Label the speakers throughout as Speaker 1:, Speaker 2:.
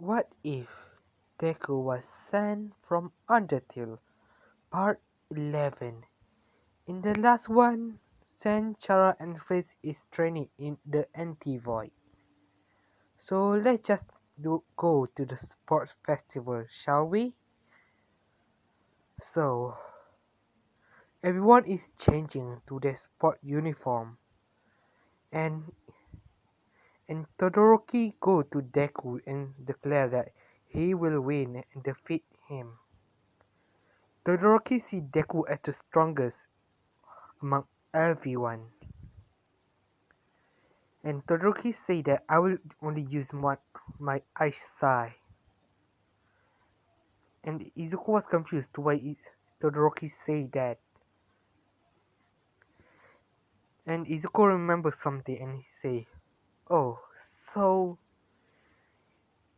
Speaker 1: What if Deku was sent from Undertale, Part 11? In the last one, Sen, Chara and Fritz is training in the anti-void. So let's just go to the sports festival, shall we? So, everyone is changing to their sport uniform, and Todoroki go to Deku and declare that he will win and defeat him. Todoroki see Deku as the strongest among everyone, and Todoroki say that I will only use my eyesight. And Izuku was confused why Todoroki say that. And Izuku remembers something and he say, "Oh, so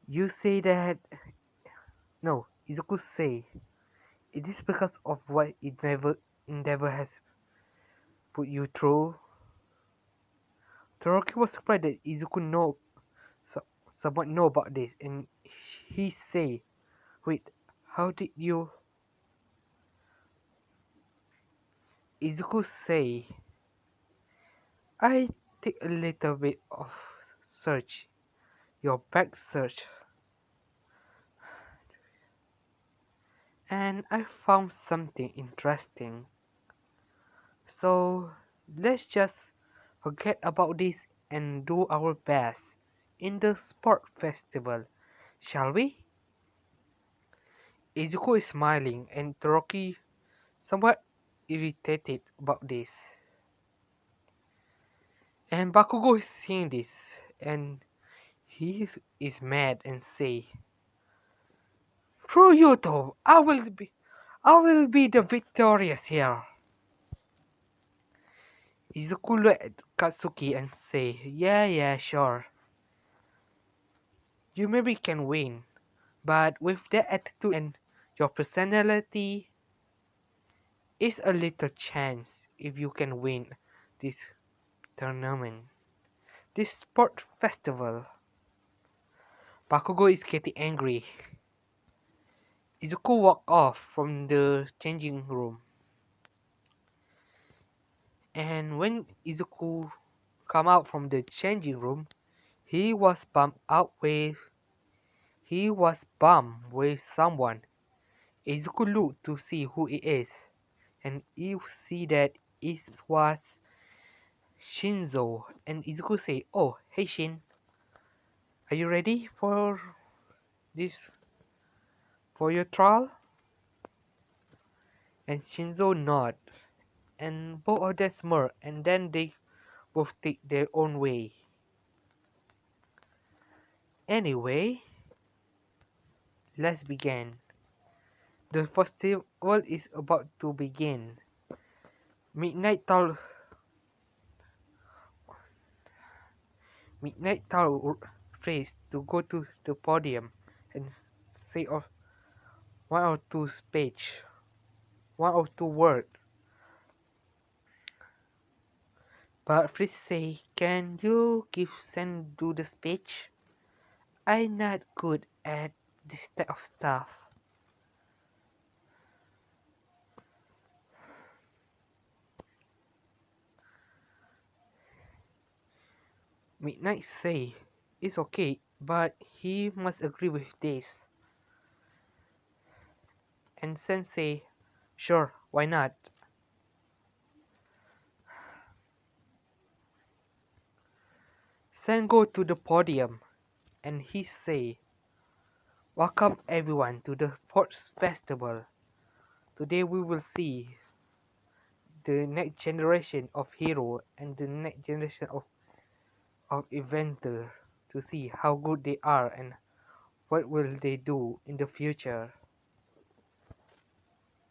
Speaker 1: you say that?" No, Izuku say, "It is because of what it never has put you through." Todoroki was surprised that Izuku so, somewhat know about this, and he say, "Wait, how did you?" Izuku say, "I take a little bit of search, your back search, and I found something interesting. So let's just forget about this and do our best in the sport festival, shall we?" Izuku is smiling and Todoroki somewhat irritated about this. And Bakugo is seeing this and he is mad and say, "Through you two, I will be the victorious here." Izuku look at Katsuki and say, yeah, sure. You maybe can win, but with that attitude and your personality, it's a little chance if you can win this tournament, this sport festival. Bakugo is getting angry. Izuku walked off from the changing room. And when Izuku come out from the changing room, he was bumped with someone. Izuku looked to see who it is, and you see that it was Shinzo. And Izuku say, "Oh, hey Shin, are you ready this for your trial?" And Shinzo nod, and both of them smirk, and then they both take their own way. Anyway, let's begin. The festival is about to begin. Midnight told Phrase to go to the podium and say one or two speech, one or two words. But Fritz say, "Can you give Sen do the speech? I'm not good at this type of stuff." Midnight say, "It's okay, but he must agree with this." And Sen say, "Sure, why not?" Sen go to the podium and he say, "Welcome everyone to the sports festival. Today we will see the next generation of hero and the next generation of inventor to see how good they are and what will they do in the future.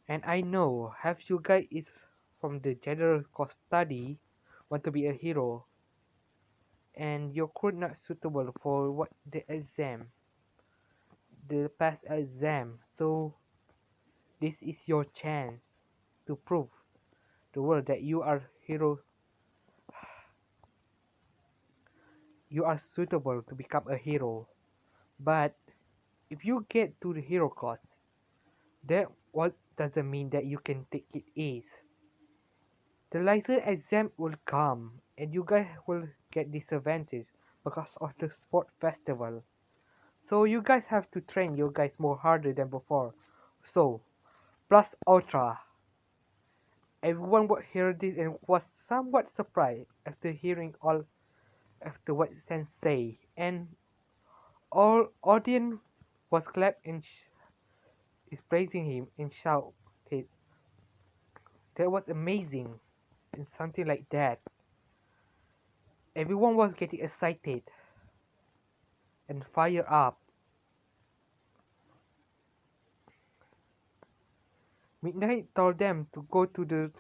Speaker 1: And I know half you guys is from the general course study want to be a hero and you're not suitable for what the past exam. So this is your chance to prove the world that you are suitable to become a hero. But if you get to the hero course, that what doesn't mean that you can take it easy. The license exam will come, and you guys will get disadvantage because of the sport festival. So you guys have to train your guys more harder than before. So, plus ultra. Everyone would hear this and was somewhat surprised after hearing all after what Sen say, and all audience was clapped and is praising him and shouted, "That was amazing!" and something like that. Everyone was getting excited and fired up. Midnight told them to go to the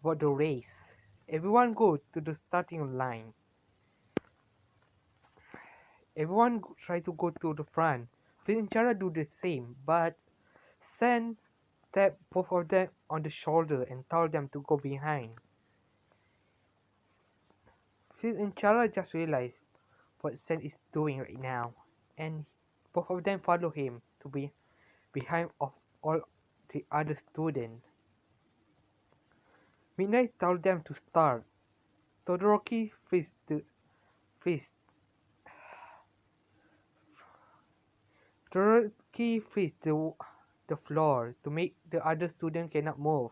Speaker 1: about the race. Everyone go to the starting line. Everyone try to go to the front. Finn and Chara do the same, but Sen tapped both of them on the shoulder and told them to go behind. Finn and Chara just realized what Sen is doing right now, and both of them follow him to be behind of all the other students. Midnight told them to start. Todoroki freezed Todoroki freezed the floor to make the other student cannot move.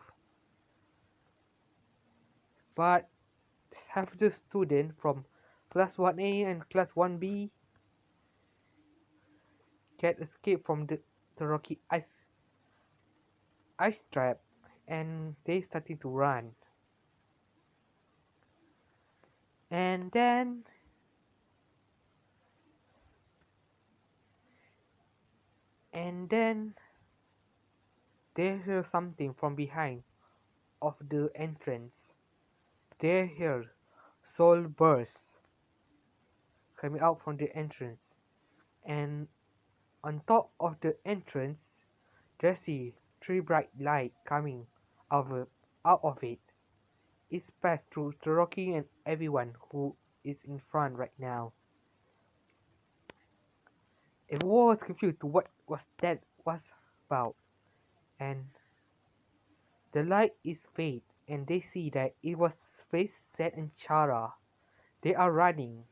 Speaker 1: But half the student from class 1A and class 1B can escape from the Todoroki ice trap, and they started to run. And then they hear something from behind of the entrance. They hear soul bursts coming out from the entrance, and on top of the entrance, there's three bright lights coming out of it. It's passed through Todoroki and everyone who is in front right now. Everyone was confused to what was about, and the light is fade, and they see that it was Face, Set, and Chara. They are running.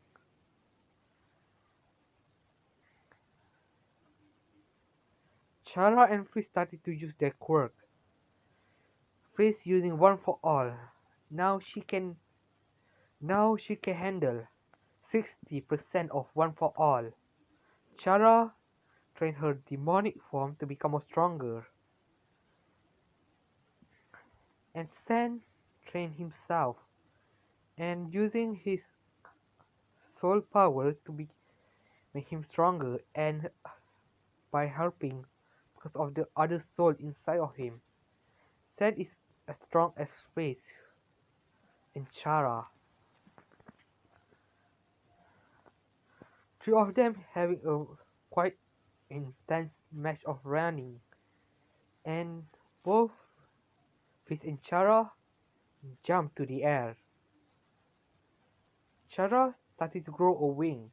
Speaker 1: Chara and Freeze started to use their quirk. Freeze using one for all. Now she can handle 60% of one for all. Chara trained her demonic form to become more stronger, and Sen trained himself and using his soul power to make him stronger, and by helping because of the other soul inside of him. Sen is as strong as Face and Chara. Three of them having a quite intense match of running, and both Face and Chara jumped to the air. Chara started to grow a wing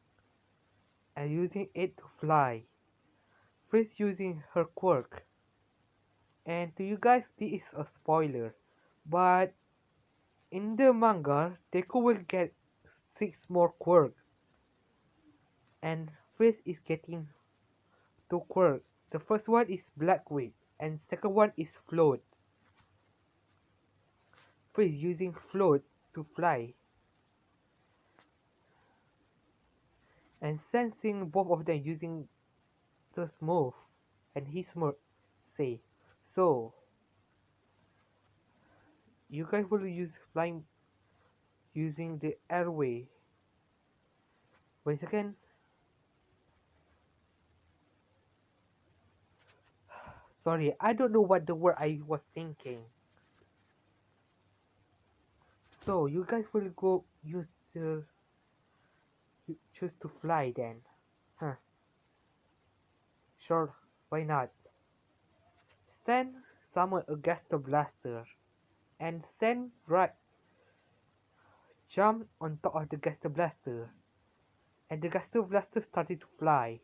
Speaker 1: and using it to fly. Face using her quirk. And to you guys, this is a spoiler, but in the manga, Deku will get 6 more quirks, and Face is getting 2 quirks. The first one is Black Wing, and second one is Float. Face using Float to fly, and sensing both of them using this move, and his move say, "So, you guys will use flying using the airway." Wait a second. Sorry, I don't know what the word I was thinking. So you guys will go use the choose to fly then? Huh? Sure, why not? Sen summoned a Gaster Blaster, and Sen jumped on top of the Gaster Blaster, and the Gaster Blaster started to fly.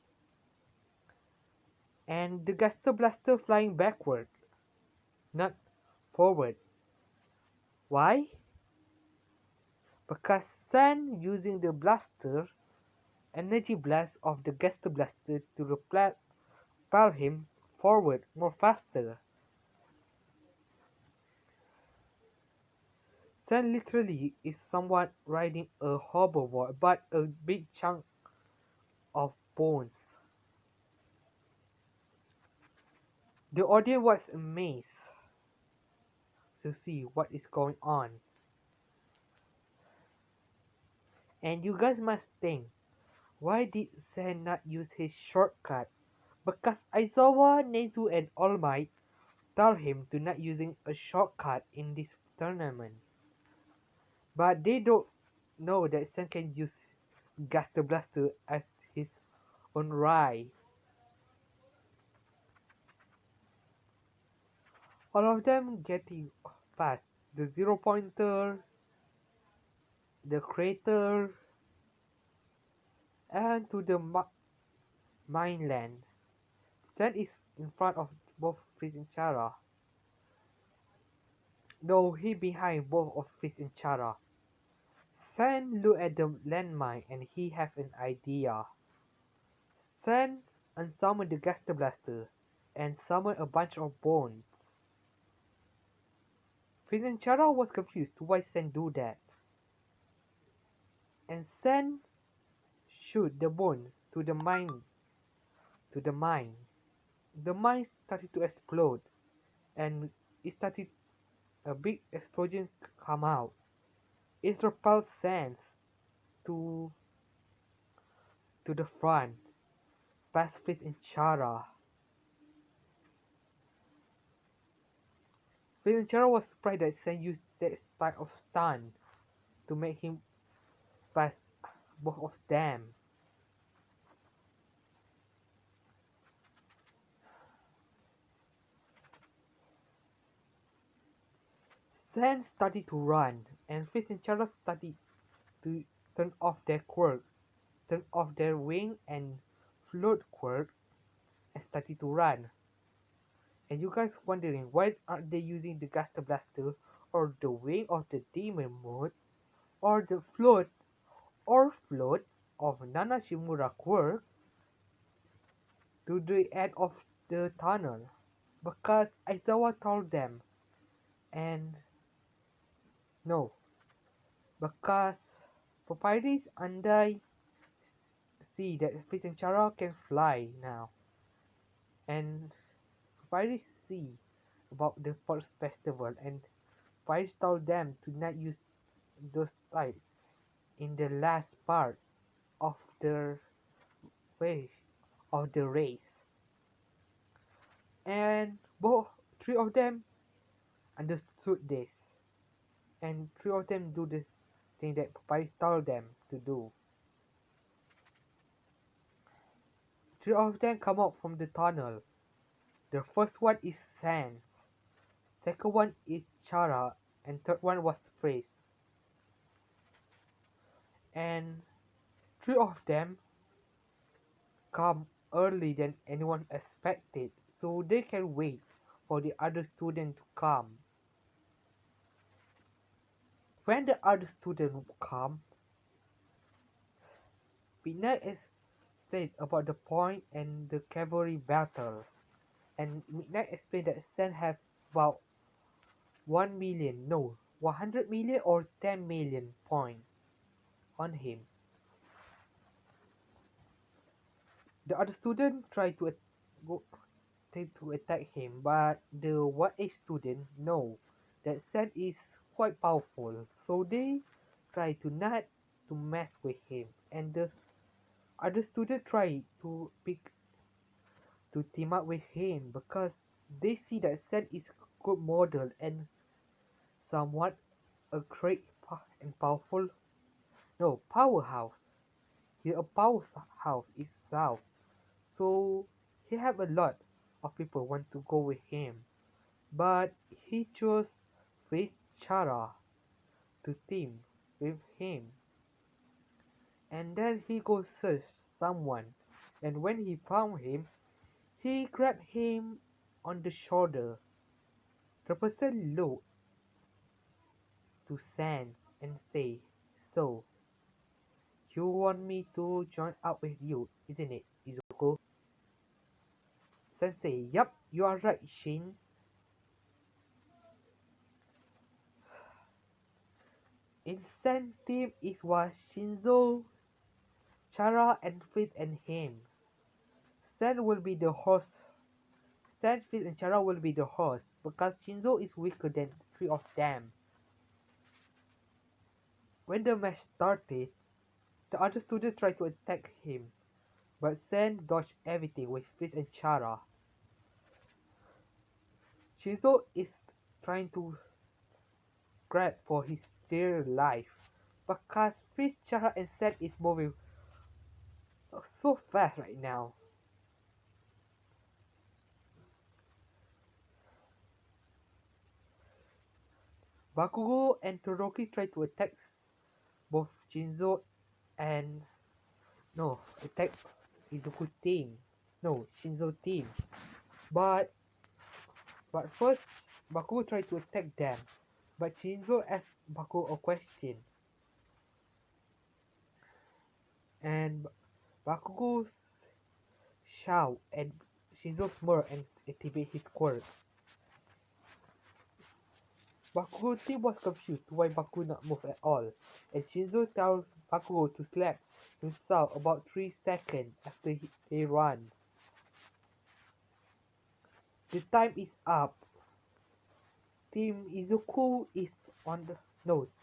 Speaker 1: and the Gaster Blaster flying backward, not forward. Why? Because Sun using the blaster energy blast of the Gaster Blaster to propel him forward more faster. Sun literally is somewhat riding a hoverboard but a big chunk of bones. The audience was amazed to see what is going on. And you guys must think, why did Zen not use his shortcut? Because Aizawa, Nezu and All Might tell him to not using a shortcut in this tournament. But they don't know that Zen can use Gaster Blaster as his own ride. All of them getting past the zero pointer, the crater, and to the mainland. Zen is in front of both Fizz and Chara. No, he behind both of Fizz and Chara. Zen look at the landmine and he have an idea. Zen unsummon the Gaster Blaster and summon a bunch of bones. Fizz and Chara was confused why Zen do that. And Zen shoot the bone to the mine. The mine started to explode and it started a big explosion come out. It repels Zen to the front, past Fizz and Chara. Villanueva was surprised that Sen used that style of stun to make him pass both of them. Sen started to run, and Fizz and Charlotte started to turn off their quirk, turn off their wing and float quirk, and started to run. And you guys wondering why aren't they using the Gaster Blaster or the wing of the demon mode or the float of Nana Shimura quirk to the end of the tunnel? Because Aizawa told them, and no, because Papyrus Andai see that Fitanchara can fly now, and Papyrus see about the first festival, and Papyrus told them to not use those types in the last part of the race and both three of them understood this, and three of them do the thing that Papyrus told them to do. Three of them come out from the tunnel. The first one is Sans, second one is Chara, and third one was Phrase. And three of them come early than anyone expected, so they can wait for the other student to come. When the other student come, Midnight explained about the point and the cavalry battle, and Midnight explained that Sen have about 1 million, no, 100 million or 10 million points on him. The other student tried to go to attack him, but the 1A student know that Sen is quite powerful, so they try to not to mess with him, and the other student try to team up with him because they see that Sen is a good model and somewhat a great and powerful, no, powerhouse. He's a powerhouse itself. So he have a lot of people want to go with him, but he chose Face Chara to team with him. And then he go search someone, and when he found him, He grabbed him on the shoulder. The person looked to Sans and say, "So, you want me to join up with you, isn't it, Izuku?" Sans said, "Yup, you are right, Shin." In Sans' team it was Shinzo, Chara, and Fritz and him. Sans will be the host. Sans, Fritz, and Chara will be the host because Shinzo is weaker than three of them. When the match started, the other students tried to attack him, but Sen dodged everything with Fritz and Chara. Shinzo is trying to grab for his dear life because Fritz, Chara, and Sen is moving so fast right now. Bakugo and Todoroki try to attack both Shinzo and attack Izuku team. No, Shinzo team. But first Bakugo tried to attack them. But Shinzo asked Bakugo a question. And Bakugo shout and Shinzo smirk and activate his quirk. Bakugo team was confused why Bakugo not move at all, and Shinzo tells Bakugo to slap himself about 3 seconds after they run. The time is up. Team Izuku is on the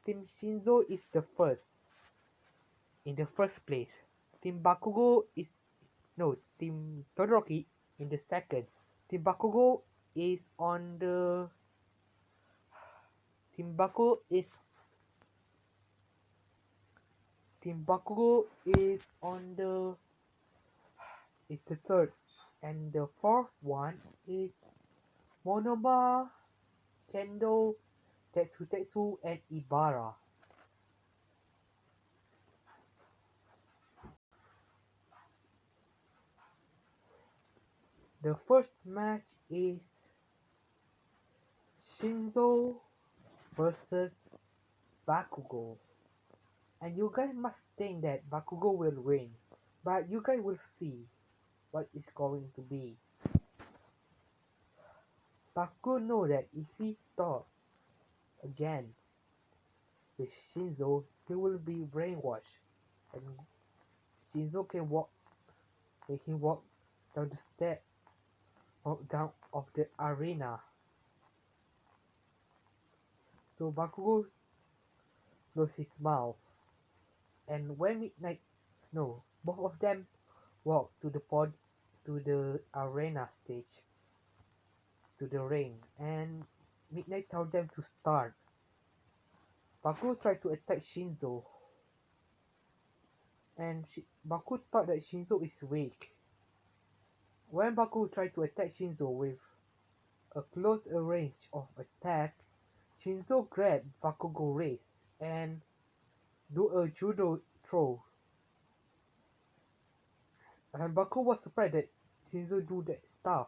Speaker 1: Team Shinzo is the first in the first place. Team Bakugo is Team Todoroki in the second. Team Bakugo is on the Team Bakugo is Team Bakugo is the third, and the fourth one is Monoma, Kendo, Tetsu, and Ibara. The first match is Shinzo versus Bakugo, and you guys must think that Bakugo will win, but you guys will see what is going to be. Bakugo know that if he talks again with Shinzo, he will be brainwashed, and Shinzo can make him walk down the step down of the arena. So Bakugo closed his mouth, and when both of them walk to the arena stage, to the ring, and Midnight told them to start. Bakugo tried to attack Shinzo, and Bakugo thought that Shinzo is weak. When Bakugo tried to attack Shinzo with a close range of attack, Shinzo grabbed Bakugo's wrist and do a judo throw. And Bakugo was surprised that Shinzo do that stuff.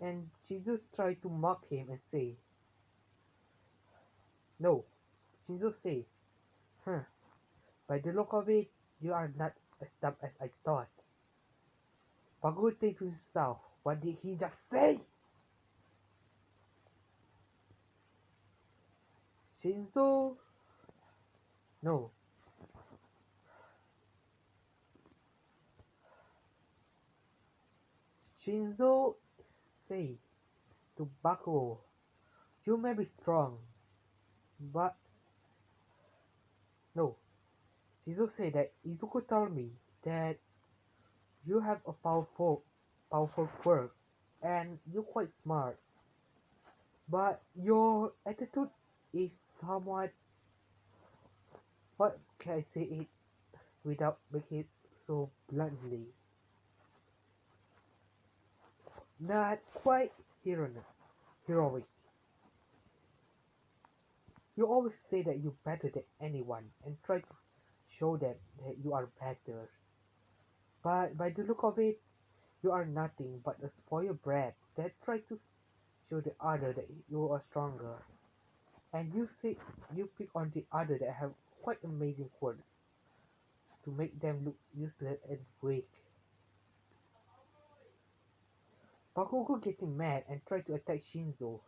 Speaker 1: And Shinzo tried to mock him and say, "No." Shinzo say, "Huh, by the look of it, you are not as dumb as I thought." Bakugo thinks to himself, what did he just say? Shinzo, no. Shinzo say to Bakugo, "You may be strong, but no." Shinzo say that Izuku told me that you have a powerful quirk, and you're quite smart, but your attitude is somewhat, what can I say it without making it so bluntly, not quite heroic. You always say that you're better than anyone and try to show them that you are better. But by the look of it, You are nothing but a spoiled brat that tried to show the other that you are stronger. And you say you pick on the other that have quite amazing quirks to make them look useless and weak. Bakugo getting mad and try to attack Shinzo.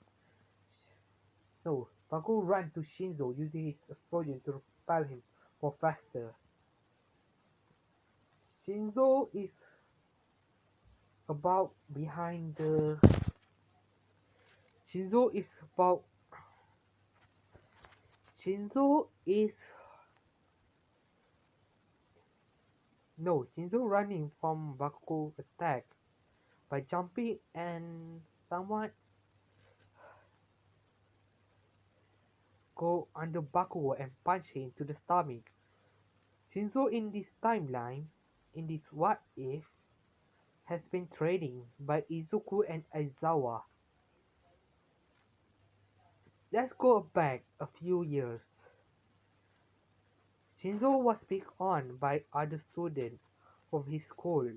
Speaker 1: No, Bakugo ran to Shinzo using his explosion to repel him for faster. Shinzo is about behind the Shinzo is about Shinzo is no Shinzo running from Bakugo attack by jumping and someone go under Bakugo and punch him to the stomach. Shinzo in this timeline, in this what if, has been training by Izuku and Aizawa. Let's go back a few years. Shinzo was picked on by other students from his school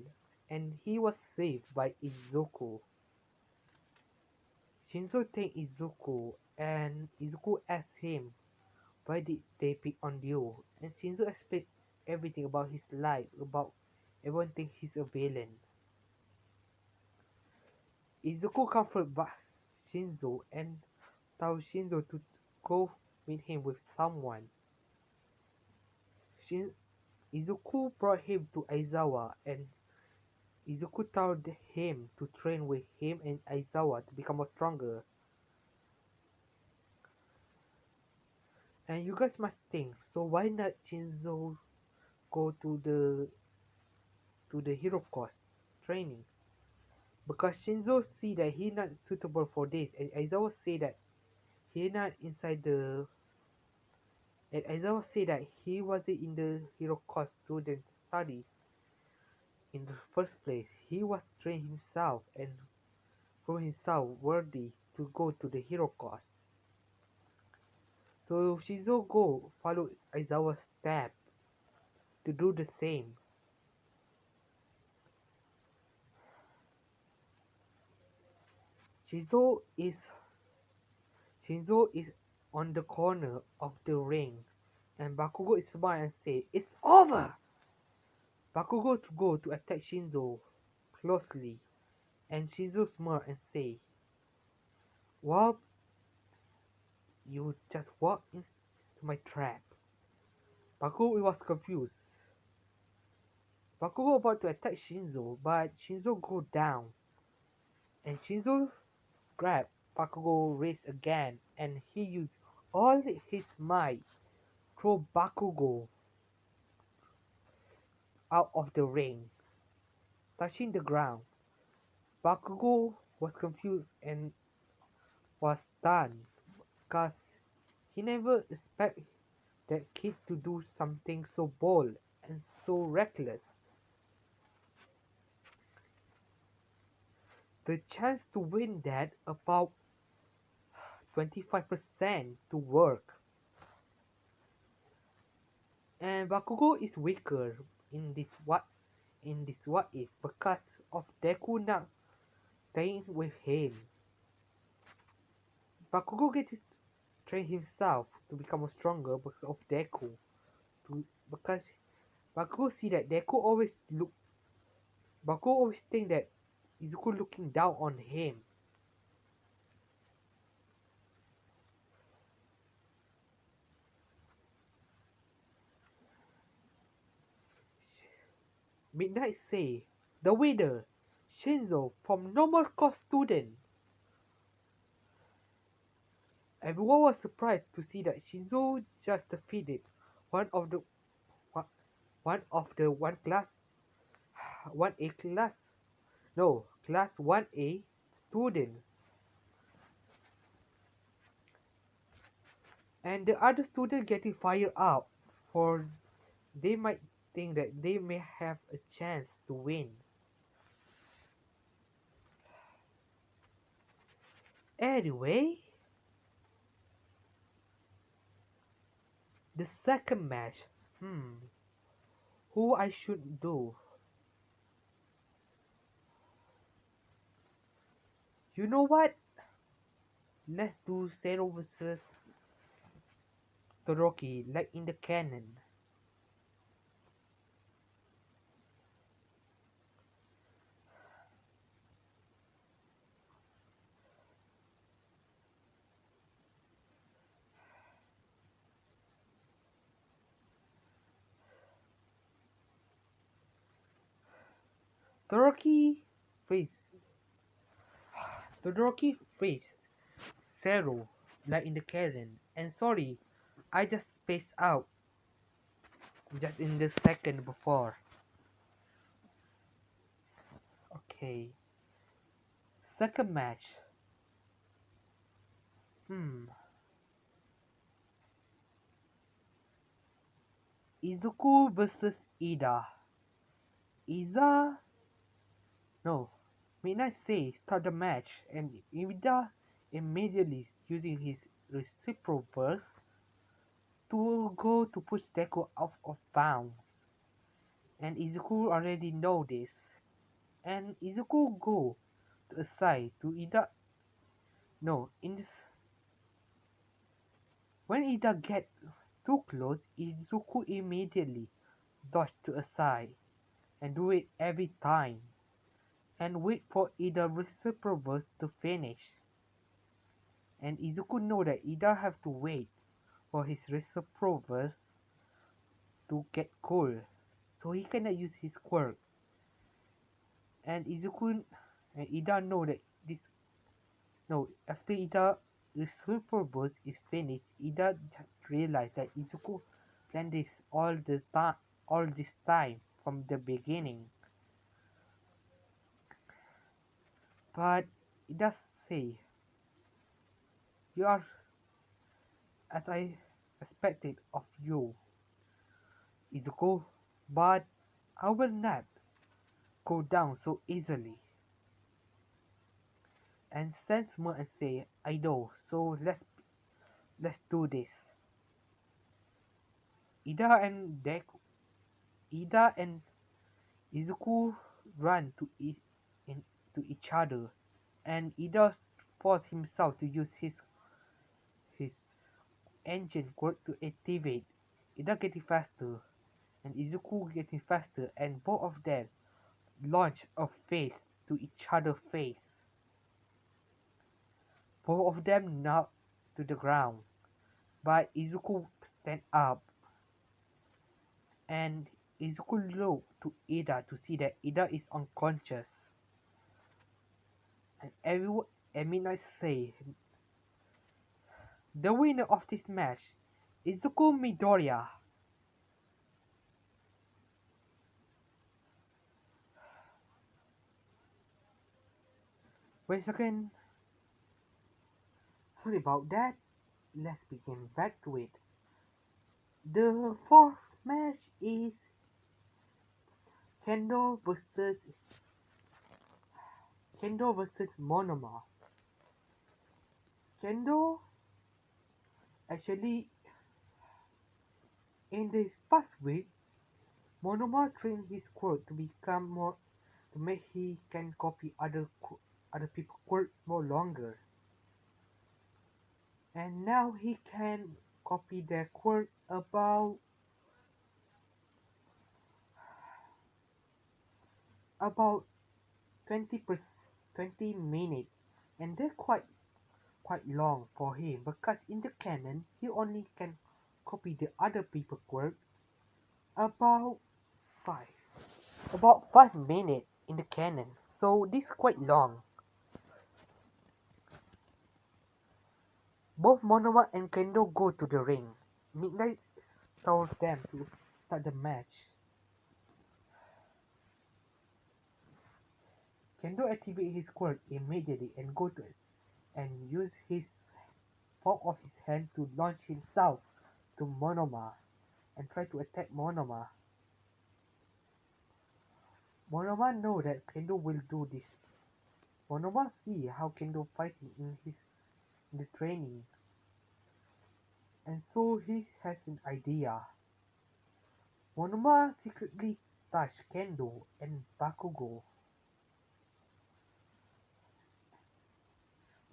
Speaker 1: and he was saved by Izuku. Shinzo thanked Izuku and Izuku asked him why did they pick on you, and Shinzo explained everything about his life, about everyone thinks he's a villain. Izuku comforted Shinzo and told Shinzo to go meet him with someone. Shin Izuku brought him to Aizawa and Izuku told him to train with him and Aizawa to become more stronger. And you guys must think, so why not Shinzo go to the hero course training? Because Shinzo see that he not suitable for this and Aizawa say that he not inside the and Aizawa say that he wasn't in the hero course student study in the first place. He was trained himself and prove himself worthy to go to the hero course. So Shinzo go follow Aizawa's step to do the same. Shinzo is Shinzo is on the corner of the ring and Bakugo is smile and say, "It's over!" Bakugo to go to attack Shinzo closely and Shinzo smile and say, "Well, you just walked into my trap." Bakugo was confused. Bakugo about to attack Shinzo, but Shinzo go down and Shinzo grab Bakugo wrist again and he used all his might throw Bakugo out of the ring, touching the ground. Bakugo was confused and was stunned because he never expected that kid to do something so bold and so reckless. The chance to win that about 25% to work. And Bakugo is weaker in this what if because of Deku not staying with him. Bakugo gets to train himself to become stronger because of Deku. Because Bakugo see that Bakugo always think that Izuku looking down on him. Midnight say the winner, Shinzo from normal course student. Everyone was surprised to see that Shinzo just defeated one of the one one class 1A class no class 1A student, and the other student getting fired up for they might think that they may have a chance to win. Anyway, the second match, who I should do? You know what? Let's do Zero versus Todoroki like in the canon. Todoroki face Todoroki face Zero like in the canon. And sorry, I just spaced out just in the second before. Okay. Second match. Hmm. Izuku versus Ida. Iza no. Midnight say start the match and Ida immediately using his reciproverse to go to push Deku out of bounds. And Izuku already know this. And Izuku go to aside to Ida. No, in this when Ida get too close, Izuku immediately dodge to aside and do it every time and wait for Ida reciproverse to finish. And Izuku know that Ida have to wait for his reciproverse to get cool, so he cannot use his quirk. And Izuku and Ida know that this no after Ida reciproverse is finished, Ida just realized that Izuku planned this all this time from the beginning. But Ida say, "You are as I expected of you, Izuku, but I will not go down so easily." And stands more and say, "I know, so let's do this." Ida and Deku, Ida and Izuku run to each other, and Ida forced himself to use his engine quirk to activate. Ida getting faster, and Izuku getting faster, and both of them launch a face to each other's face. Both of them knocked to the ground, but Izuku stand up, and Izuku looked to Ida to see that Ida is unconscious. And everyone at midnight say, the winner of this match, Izuku Midoriya. Wait a second, sorry about that. Let's begin back to it. The fourth match is Kendo versus Monoma. Kendo actually in this past week, Monoma trained his quirk to become more to make he can copy other people's quirk more longer. And now he can copy their quirk about 20 minutes, and they're quite long for him because in the canon he only can copy the other people's quirk about five about 5 minutes in the canon, so this quite long. Both Monoma and Kendo go to the ring. Midnight tells them to start the match. Kendo activates his quirk immediately and go to it and use his palm of his hand to launch himself to Monoma and try to attack Monoma. Monoma know that Kendo will do this. Monoma see how Kendo fighting in the training, and so he has an idea. Monoma secretly touch Kendo and Bakugo,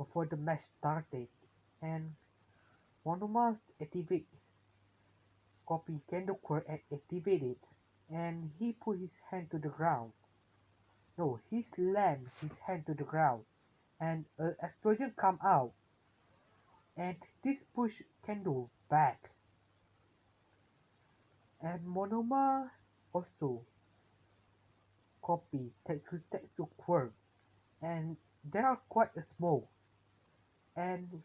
Speaker 1: before the match started, and Monoma activate copy Kendo Quirk and activate it, and he put his hand to the ground. No, he slammed his hand to the ground, and an explosion come out, and this push Kendo back, and Monoma also copy Tetsu Quirk, and there are quite a smoke, and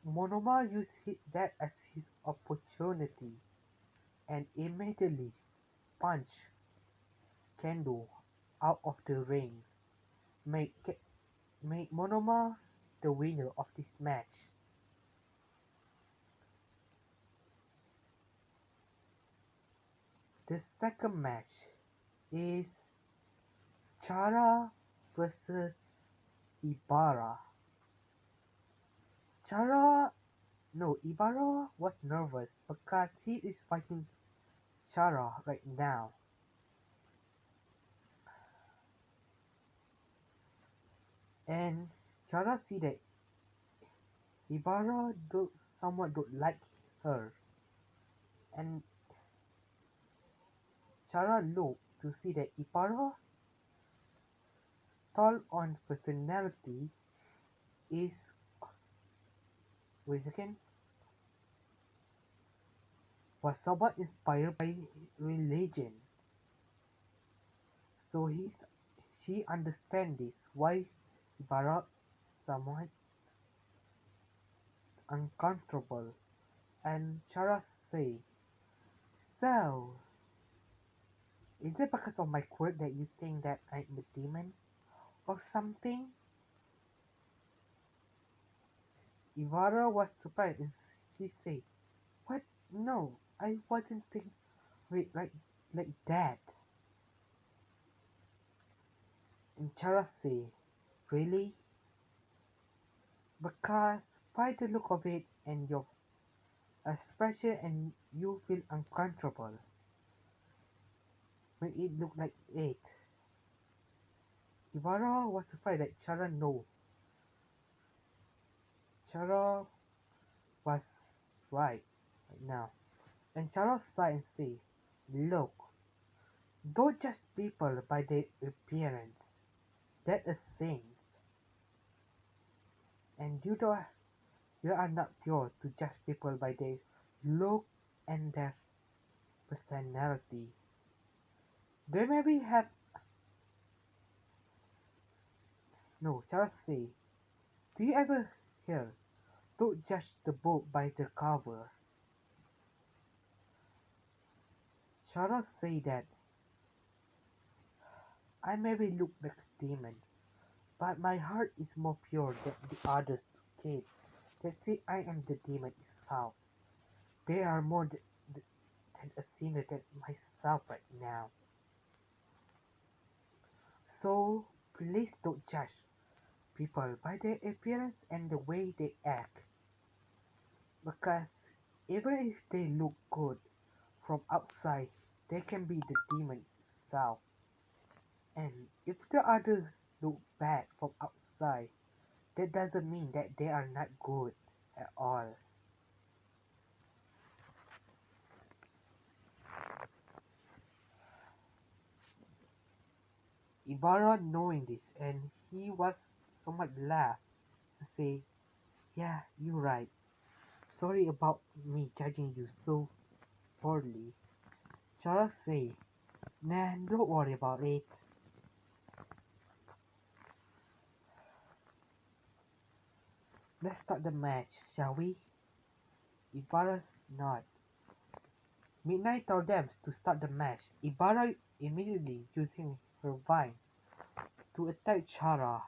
Speaker 1: Monoma used that as his opportunity, and immediately punched Kendo out of the ring, make make Monoma the winner of this match. The second match is Chara versus Ibarra. Chara, no, Ibarra was nervous because he is fighting Chara right now, and Chara see that Ibarra somewhat don't like her, and Chara looked to see that Ibarra tall on personality is wait a second was somewhat inspired by religion. So she understands this why Ibarra somewhat uncomfortable, and Chara say, "So, is it because of my quirk that you think that I'm a demon or something?" Ibarra was surprised and she said, "What? No, I wasn't thinking it like that." And Chara say, "Really? Because by the look of it and your expression and you feel uncomfortable when it look like it." Ibarra was surprised that Chara no. Chara was right now. And Chara sighed and said, "Look, don't judge people by their appearance. That's a sin. And you are not pure to judge people by their look and their personality. They maybe have no." Chara said, "Do you ever hear? Don't judge the book by the cover." Chara said that I maybe look like a demon, but my heart is more pure than the others kids that say I am the demon itself. They are more than a sinner than myself right now. So please don't judge people by their appearance and the way they act, because even if they look good from outside, they can be the demon itself. And if the others look bad from outside, that doesn't mean that they are not good at all. Ibarra knowing this, and he was somewhat laughed and say, "Yeah, you're right. Sorry about me judging you so poorly." Charles say, "Nah, don't worry about it. Let's start the match, shall we?" Ibarra nodded. Midnight told them to start the match. Ibarra immediately using her vine to attack Chara.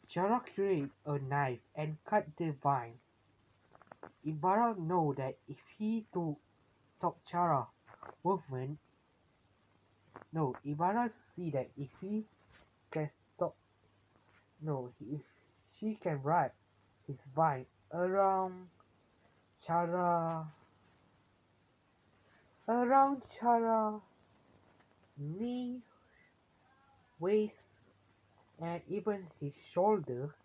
Speaker 1: Chara created a knife and cut the vine. Ibarra know that if he to stop Chara movement, no, Ibarra see that if he can stop, no, if she can wrap his vine around Chara, knee, waist, and even his shoulder,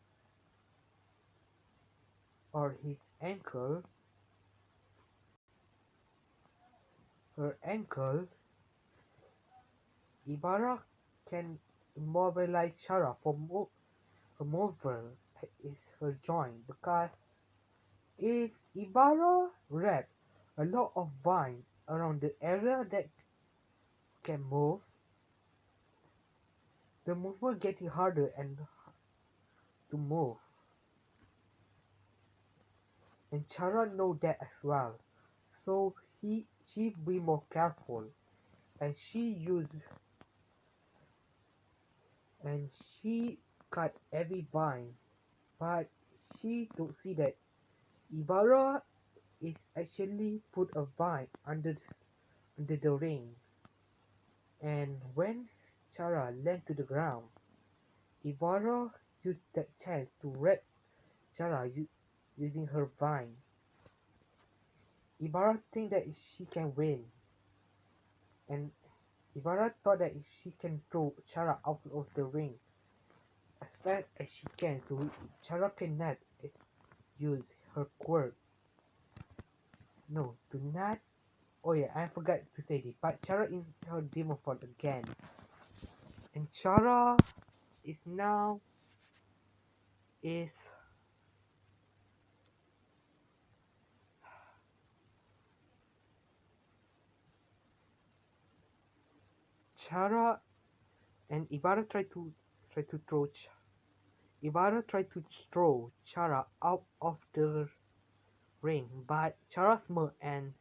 Speaker 1: or his ankle, her ankle, Ibarra can immobilize Chara for movement is her joint because if Ibarra wraps a lot of vines around the area that can move, the movement getting harder and to move. And Chara know that as well. So she be more careful and and she cut every vine, but she don't see that Ibarra is actually put a vine under the ring, and when Chara land to the ground, Ibarra used that chance to wrap Chara using her vine. Ibarra think that she can win, and Ibarra thought that she can throw Chara out of the ring as fast as she can, so Chara cannot use her quirk. No, do not. Oh yeah, I forgot to say this, but Chara in her demon form again, and Chara is now is Chara and Ibarra tried to throw Chara out of the ring, but Chara smirked and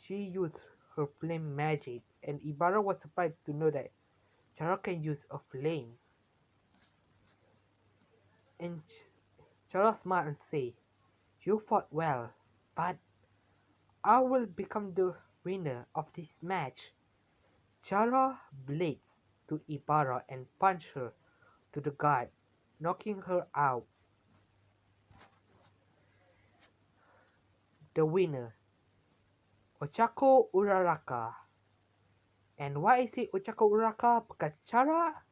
Speaker 1: she used her flame magic, and Ibarra was surprised to know that Chara can use a flame. And Chara smiled and said, "You fought well, but I will become the winner of this match." Chara blades to Ibarra and punched her to the guard, knocking her out. The winner, Ochako Uraraka. And why I say Ochako Uraraka? Because Chara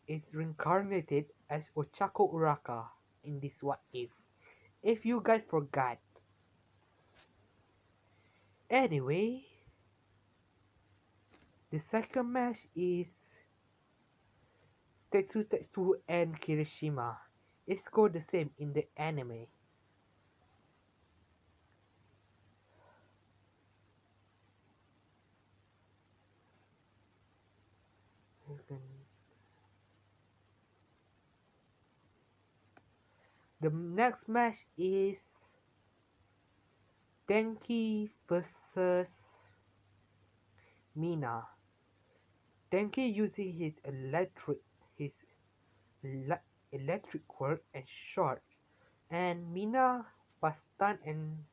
Speaker 1: is reincarnated as Ochako Uraka in this What If. If you guys forgot. Anyway, the second match is Tetsu and Kirishima. It's called the same in the anime. The next match is Denki versus Mina. Denki using his electric quirk and shot, and Mina was stunned and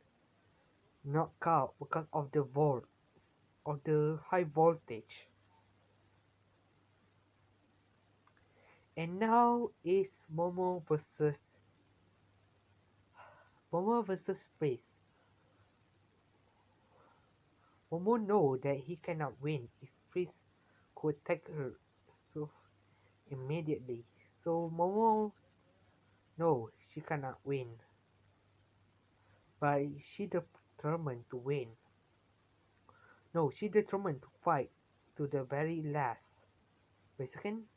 Speaker 1: knocked out because of the high voltage. And now is Momo versus Face. Momo know that he cannot win if Face could attack her so immediately. So Momo know she cannot win, but she determined to win. No, she determined to fight to the very last. Wait a second.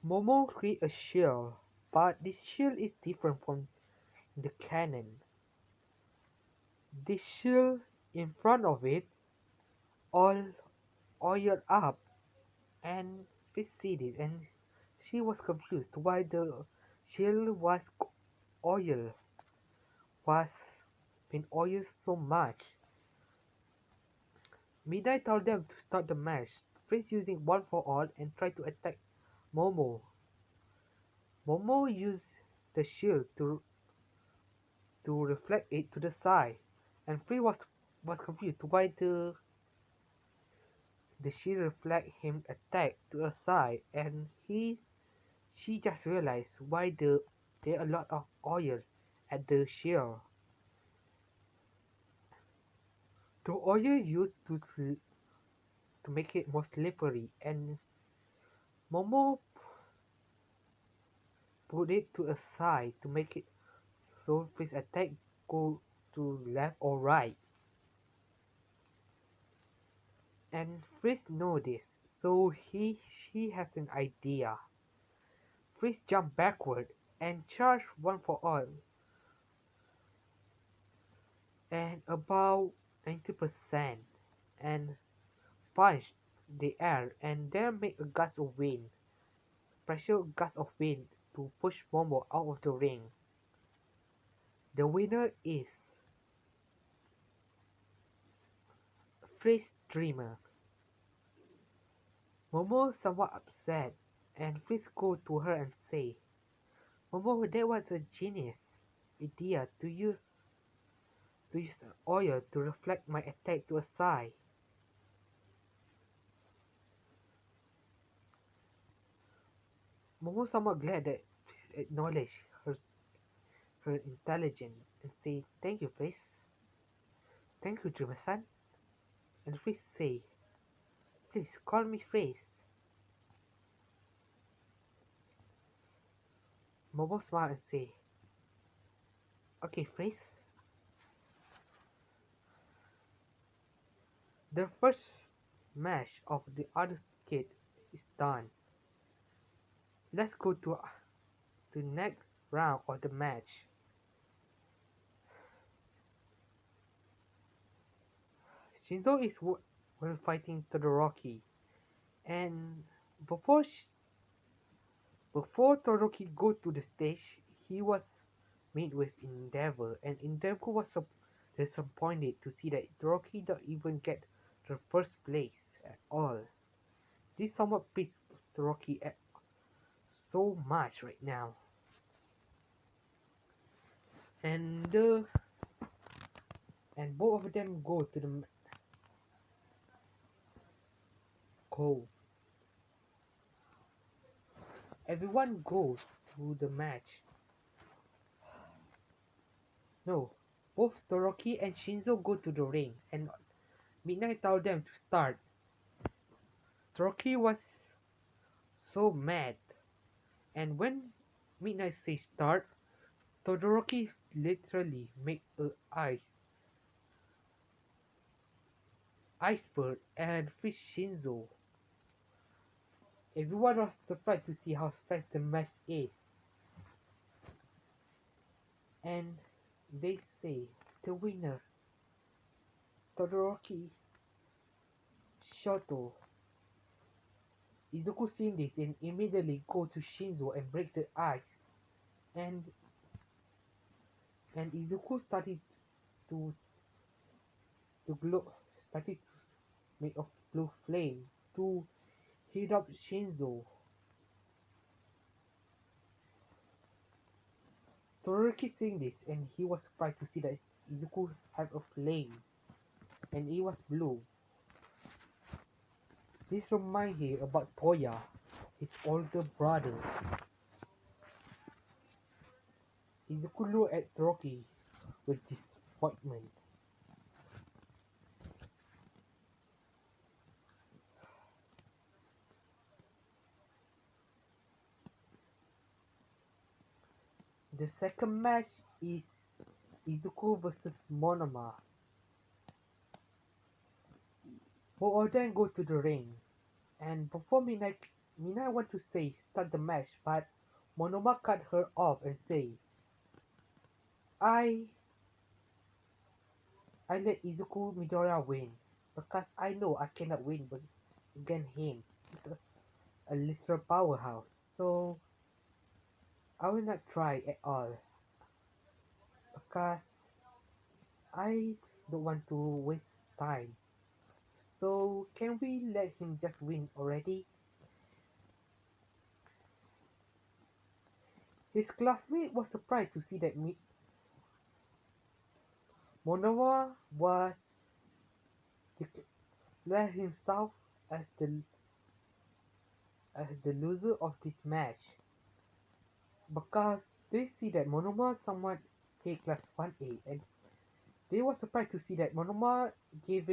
Speaker 1: Momo create a shield, but this shield is different from the canon. This shield in front of it all oiled up and fixated, and she was confused why the shield oil was been oiled so much. Midnight told them to start the match, Prince using one for all and tried to attack Momo. Momo used the shield to reflect it to the side, and Free was confused why the shield reflect him attack to a side, and she just realized why there a lot of oil at the shield. The oil used to make it more slippery, and Momo put it to a side to make it so his attack go to left or right. And Fritz know this, so she has an idea. Fritz jump backward and charge one for all, and about 90%, and punch the air and then make a gust of wind, pressure gust of wind to push Momo out of the ring. The winner is Fritz Dreamer. Momo somewhat upset, and Fritz go to her and say, Momo, that was a genius idea to use oil to reflect my attack to a side. Momo somewhat glad that Fritz acknowledged her intelligence and say, Thank you, Fritz. Thank you, Dreamer-san. And Fritz say, Please call me Fritz. Momo smile and say, Okay, Fritz. The first match of the other kid is done. Let's go to the next round of the match. Shinzo is while fighting Todoroki, and before before Todoroki go to the stage, he was meet with Endeavor, and Endeavor was disappointed to see that Todoroki don't even get the first place at all. This somewhat pissed Todoroki at so much right now, and both of them go to the cove. Everyone goes to the match. No, both Todoroki and Shinzo go to the ring, and Midnight told them to start. Todoroki was so mad, and when Midnight says start, Todoroki literally make a iceberg and fish Shinzo. Everyone was surprised to see how fast the match is, and they say the winner, Todoroki Shoto. Izuku seeing this and immediately go to Shinzo and break the ice, and Izuku started to glow, started to make a blue flame to heat up Shinzo. Todoroki seeing this and he was surprised to see that Izuku had a flame and it was blue. This reminds him about Toya, his older brother. Izuku looked at Todoroki with disappointment. The second match is Izuku versus Monoma. Both of them go to the ring, and before Midnight want to say start the match, but Monoma cut her off and say, I let Izuku Midoriya win because I know I cannot win against him. He's a literal powerhouse, so I will not try at all because I don't want to waste time. So can we let him just win already? His classmate was surprised to see that Monoma was declared himself as the loser of this match because they see that Monoma somewhat take class 1A, and they were surprised to see that Monoma give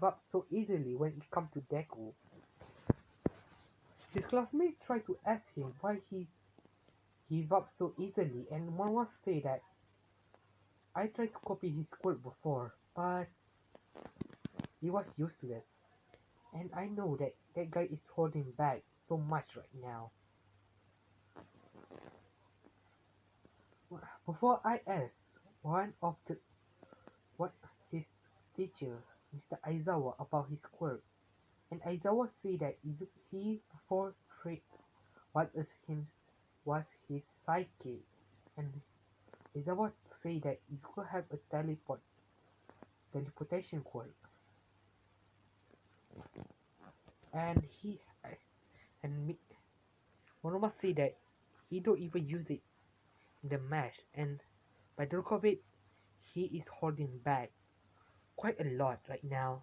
Speaker 1: up so easily when it comes to deku. His classmates tried to ask him why give up so easily, and one must say that I tried to copy his quirk before, but it was useless. And I know that that guy is holding back so much right now. Before I asked one of the what his teacher, Mr. Aizawa, about his quirk, and Aizawa said that he before trick what is him was his psyche, and Aizawa said that Izuku have a teleportation quirk, and and Monoma said that he don't even use it in the match, and by the look of it, he is holding back quite a lot right now.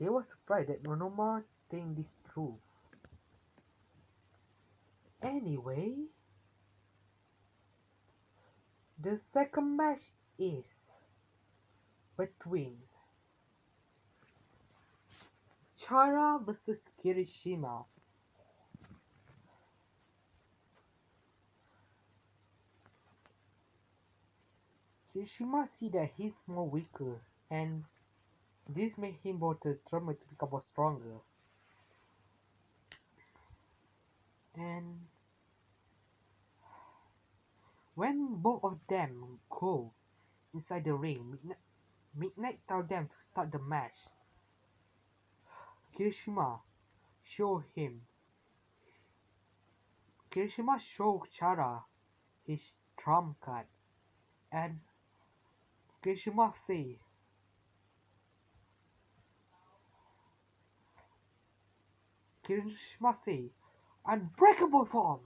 Speaker 1: They were surprised that Monoma think this through. Anyway, the second match is between Chara versus Kirishima. Kirishima see that he's more weaker, and this made him more determined to become more stronger. And when both of them go inside the ring, Midnight told them to start the match. Kirishima show him. Kirishima showed Chara his trump card, and Kirishima say, Kirishima say, unbreakable form.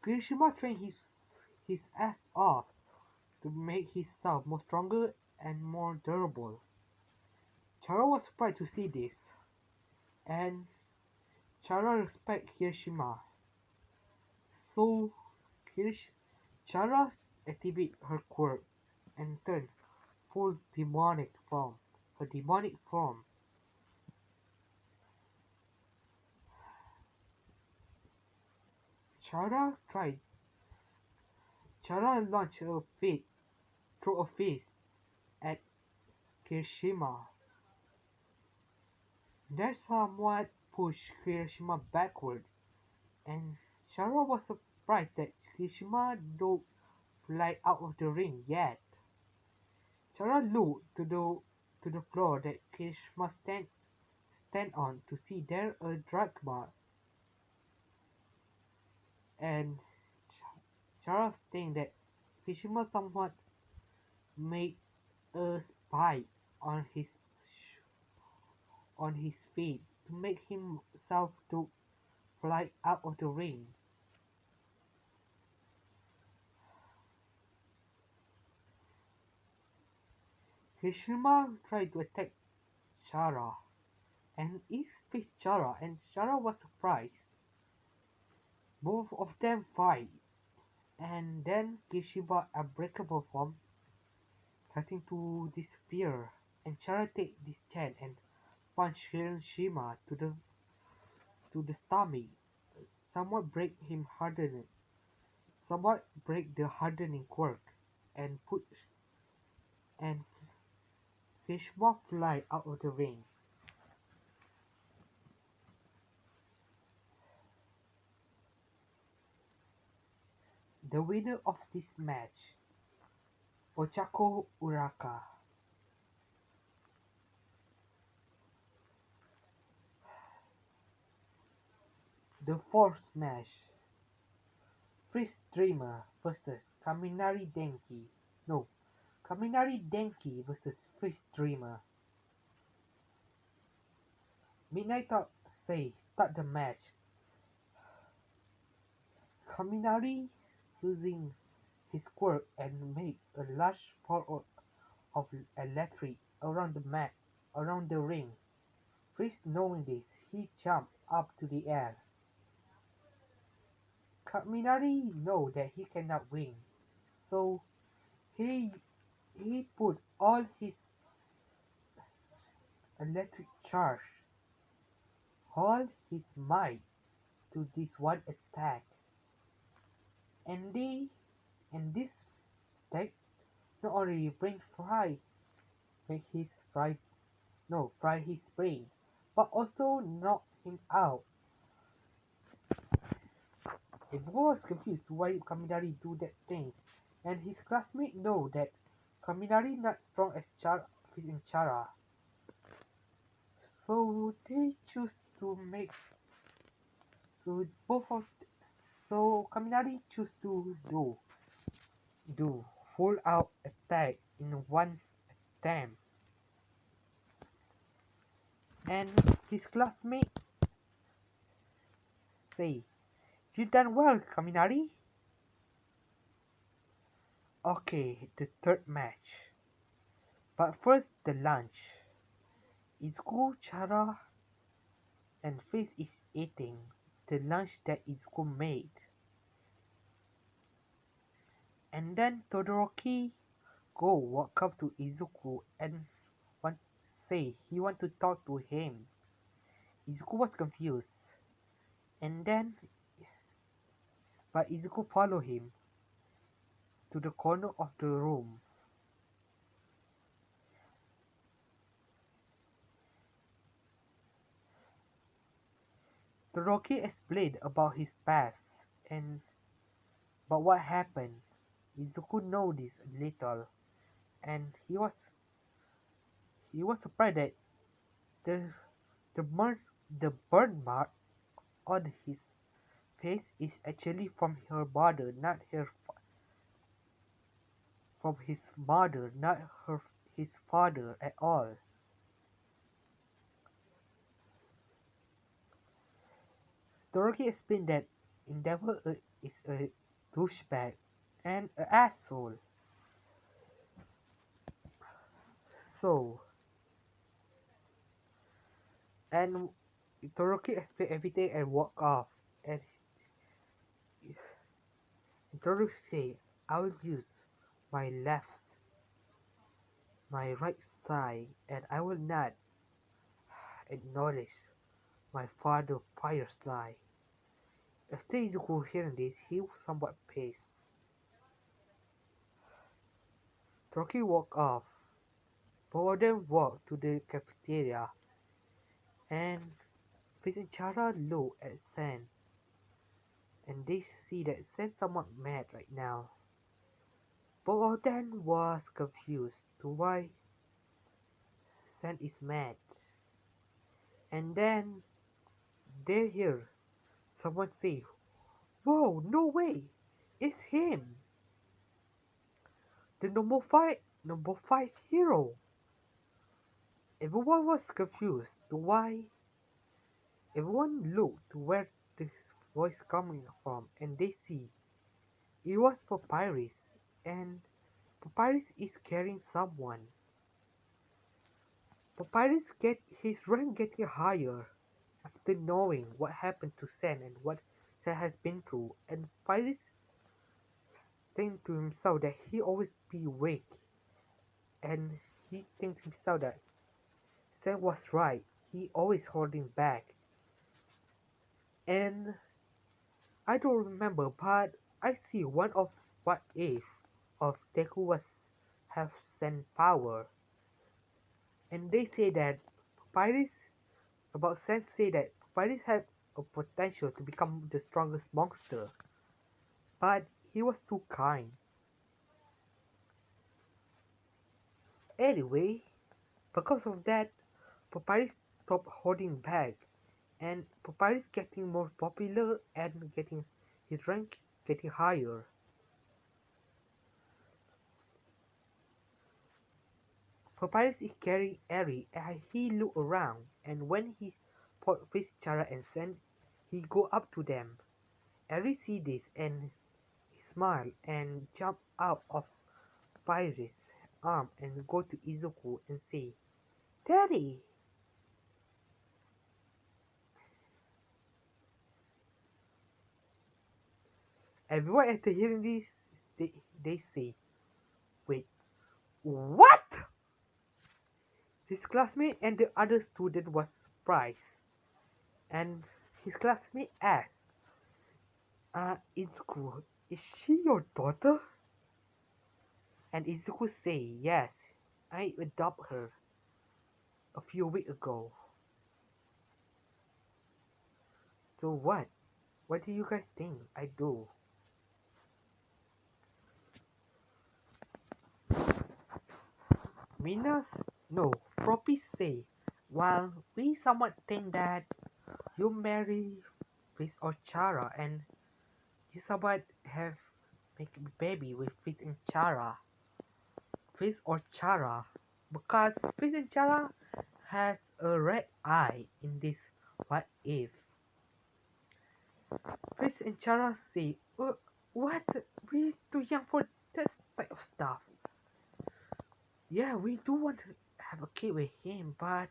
Speaker 1: Kirishima trained his ass off to make himself more stronger and more durable. Chara was surprised to see this, and Chara respect Kirishima. So Chara activate her quirk and turn full demonic form. Her demonic form. Chara tried. Chara launched a fist through a fist at Kirishima. That somewhat pushed Kirishima backward, and Chara was surprised that Kirishima don't fly out of the ring yet. Chara looked to the floor that Kirishima stand on to see there a drachma, and Chara think that Kirishima somewhat made a spike on his feet to make himself to fly out of the ring. Kirishima tried to attack Chara, and it faced Chara, and Chara was surprised. Both of them fight, and then Kirishima unbreakable form starting to disappear, and Chara take this chance and punch Kirishima to the stomach, somewhat break him hardened, somewhat break the hardening quirk, and put and Kirishima fly out of the ring. The winner of this match, Ochako Uraka. The fourth match, Freeze Dreamer versus Kaminari Denki. No, Kaminari Denki versus Freeze Dreamer. Midnight Talk say start the match. Kaminari using his quirk and make a large ball of electric around the mat, around the ring. Freeze knowing this, he jumped up to the air. Kaminari know that he cannot win, so he he put all his electric charge all his might to this one attack, and they and this attack not only make his fry no fry his brain, but also knock him out. Everyone was confused why Kaminari do that thing, and his classmates know that Kaminari not strong as Chara, so they choose to make so both of so Kaminari choose to do full out attack in one attempt, and his classmate say, "You done well, Kaminari." Okay, the third match. But first the lunch. Izuku, Chara, and Face is eating the lunch that Izuku made. And then Todoroki go walk up to Izuku and want say he want to talk to him. Izuku was confused. And then but Izuku follow him to the corner of the room. Todoroki explained about his past and but what happened. Izuku noticed a little and he was surprised that the the burn the burn mark on his face is actually from her mother, not from his mother, not his father at all. Dorothy explained that Endeavor is a douchebag and an asshole. So, and Toroki explained everything and walked off. And Toroki said, "I will use my my right side, and I will not acknowledge my father Firefly." After Izuku hearing this, he was somewhat pissed. Toroki walked off. Both of them walked to the cafeteria, and Chara looked at Sen, and they see that Sen's somewhat mad right now. Both of them was confused to why Sen is mad. And then they hear someone say, "Whoa, no way! It's him! The number five hero!" Everyone was confused to why everyone looked to where this voice coming from, and they see it was Papyrus, and Papyrus is carrying someone. Papyrus get his rank getting higher after knowing what happened to Sen and what Sen has been through, and Papyrus think to himself that he always be weak, and he thinks to himself that Sen was right. He always holding back, and I don't remember, but I see one of what if of Deku was have Sen power, and they say that Papyrus about Sen say that Papyrus had a potential to become the strongest monster, but he was too kind. Anyway, because of that, Papyrus stopped holding back, and Papyrus getting more popular and getting his rank getting higher. Papyrus is carrying Eri and he look around, and when he spot Chara and Sen, he go up to them. Eri see this and he smile and jump out of Papyrus' arm and go to Izuku and say, "Daddy!" Everyone after hearing this, they say, "Wait, what?" His classmate and the other student was surprised, and his classmate asked, Izuku, is she your daughter? And Izuku say, yes, I adopted her a few weeks ago. So what? What do you guys think I do? Minas? No, Proppy say, while we somewhat think that you marry Fizz or Chara and you somewhat have make a baby with Fizz and Chara. Fizz or Chara. Because Fizz and Chara has a red eye in this what if. Fizz and Chara say, what? We too young for that type of stuff. Yeah, we do want to have a kid with him, but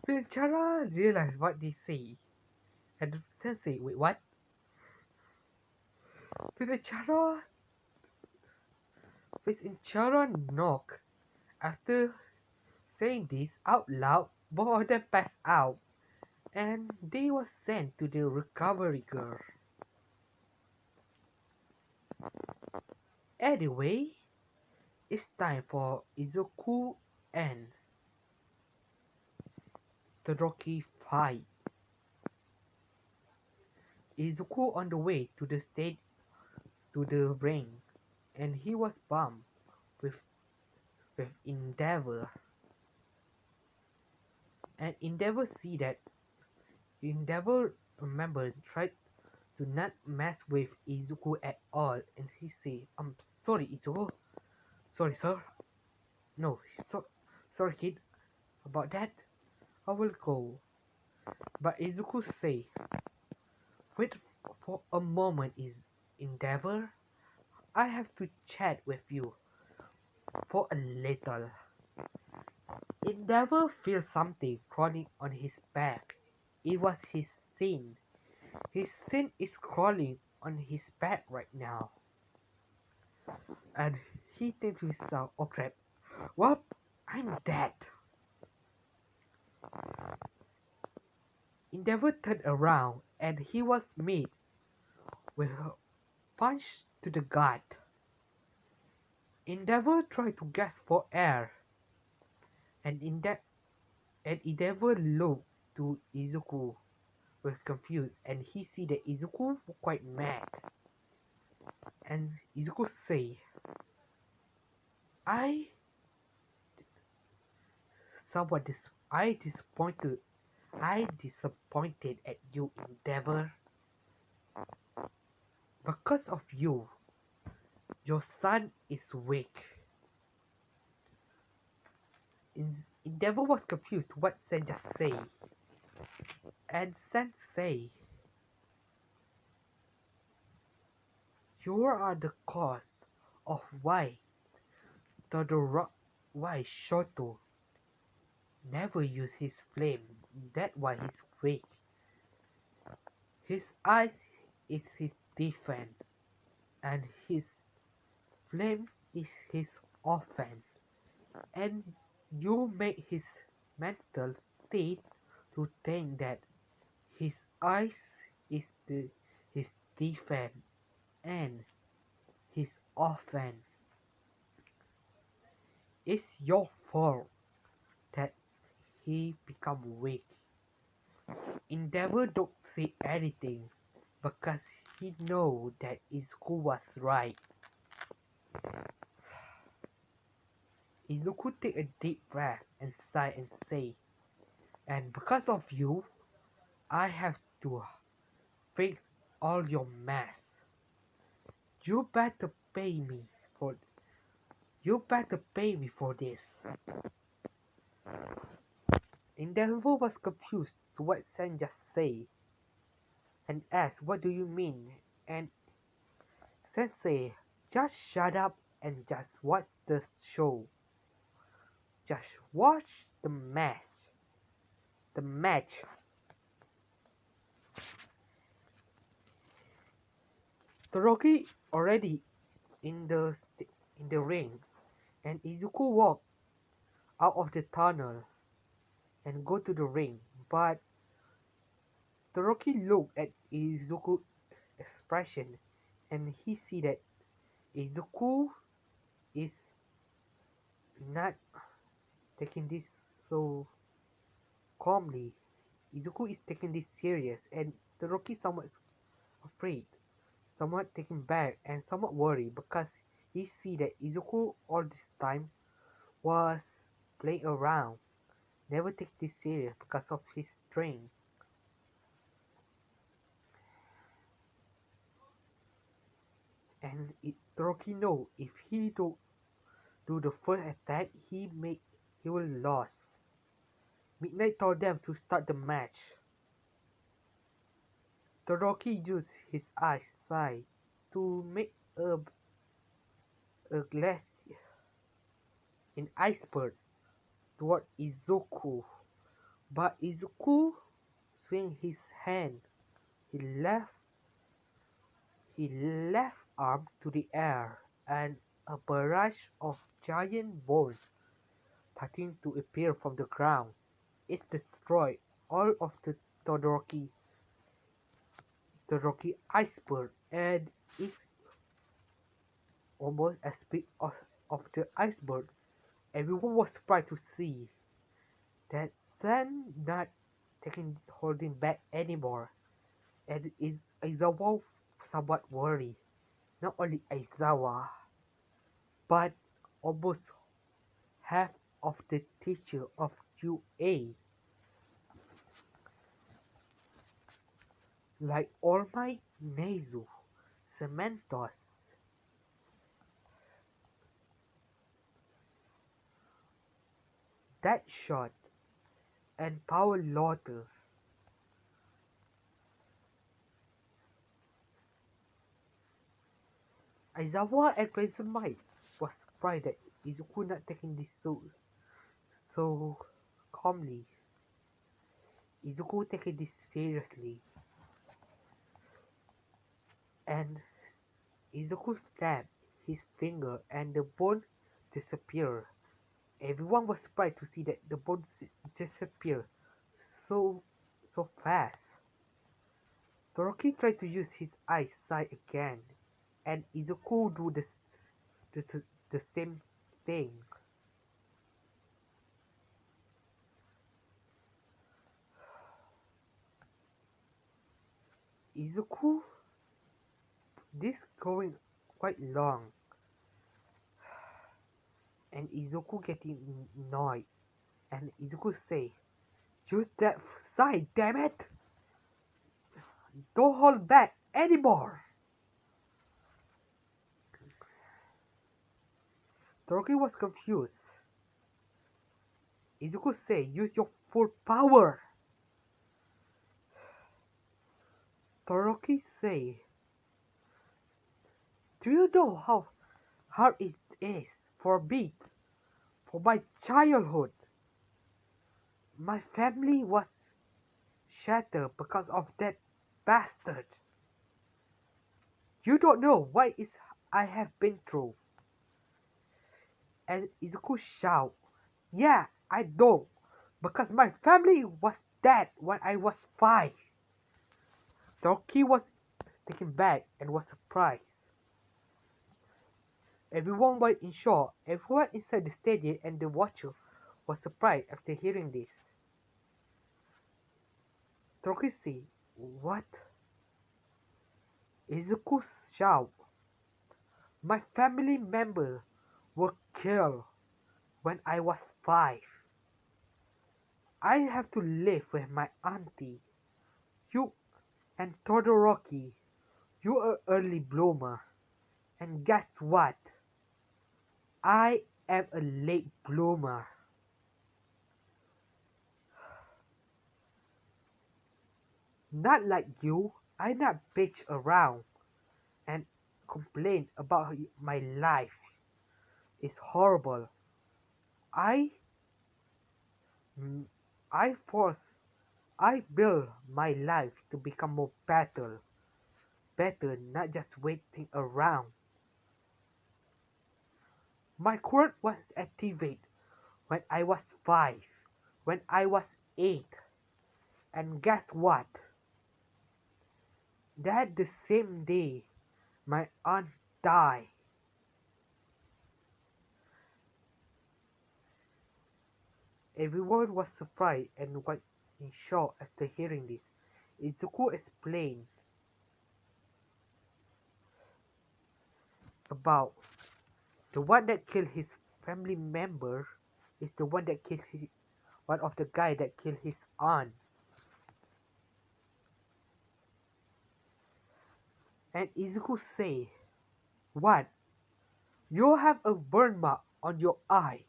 Speaker 1: when Chara realized what they say, and Sensei, wait, what? When Chara, when Chara knock, after saying this out loud, both of them passed out, and they were sent to the recovery girl. Anyway, it's time for Izuku and Todoroki fight. Izuku on the way to the state to the ring, and he was bumped with Endeavor. And Endeavor see that Endeavor remember tried to not mess with Izuku at all, and he say, "I'm sorry, Izuku. Sorry, sir. No, sorry, kid. About that, I will go." But Izuku say, "Wait for a moment, is Endeavor. I have to chat with you for a little." Endeavor feels something crawling on his back. It was his sin. His sin is crawling on his back right now. And he thinks to himself, oh crap, well, I'm dead. Endeavor turned around and he was met with a punch to the gut. Endeavor tried to gasp for air, and Endeavor looked to Izuku with confused, and he see that Izuku was quite mad. And Izuku say, I somewhat I disappointed at you, Endeavor. Because of you, your son is weak. Endeavor was confused what Sen just say. And Sen say, you are the cause of why Shoto never used his flame. That's why he's weak. His eyes is his defense, and his flame is his offense. And you make his mental state to think that his eyes is his defense and his offense. It's your fault that he become weak. Endeavor don't say anything because he know that Izuku was right. Izuku take a deep breath and sigh and say, and because of you, I have to fix all your mess. You better pay me for you better pay me for this. Endeavor was confused to what Sen just said and asked, what do you mean? And Sen said, just shut up and just watch the show. Just watch the match. The match. Toroki already in the ring, and Izuku walked out of the tunnel and go to the ring. But Todoroki looked at Izuku's expression and he see that Izuku is not taking this so calmly. Izuku is taking this serious and Todoroki somewhat afraid, somewhat taken back and somewhat worried because he see that Izuku all this time was playing around, never take this serious because of his strength. And Todoroki know if he do the first attack, he will lose. Midnight told them to start the match. Todoroki used his eyesight to make a glass in iceberg toward Izuku, but Izuku swung his hand. He left his left arm to the air, and a barrage of giant balls starting to appear from the ground. It destroyed all of the Todoroki iceberg, and it's almost as big of the iceberg. Everyone was surprised to see that Sun not taking holding back anymore, and Aizawa somewhat worried. Not only Aizawa, but almost half of the teacher of UA, like All Might, Nezu, Cementos. That shot and Power Loader. Aizawa and Crimson Might was surprised that Izuku not taking this so calmly. Izuku taking this seriously, and Izuku snapped his finger and the bone disappeared. Everyone was surprised to see that the bone disappeared so so fast. Toroki tried to use his eyesight again, and Izuku do the same thing. Izuku, this going quite long, and Izuku getting annoyed, and Izuku say, "Use that side, damn it! Don't hold back anymore!" Toroki was confused. Izuku say, "Use your full power!" Toroki say, "Do you know how hard it is for me, for my childhood? My family was shattered because of that bastard. You don't know what is I have been through." And Izuku shout, "Yeah, I know, because my family was dead when I was 5. Toroki was taken back and was surprised. Everyone was in shock. Everyone inside the stadium and the watcher was surprised after hearing this. Toroki said, "What?" Izuku shout, "My family members were killed when I was 5. I have to live with my auntie. You and Todoroki, you are early bloomer. And guess what? I am a late bloomer. Not like you. I not bitch around and complain about my life. It's horrible. I mm, I force I build my life to become more better, not just waiting around. My quirk was activated when I was 5, when I was 8, and guess what? That the same day my aunt died. Everyone was surprised and quite in shock after hearing this. Izuku explained about the one that killed his family member is the one that killed one of the guy that killed his aunt. And Izuku say, "What? You have a burn mark on your eye,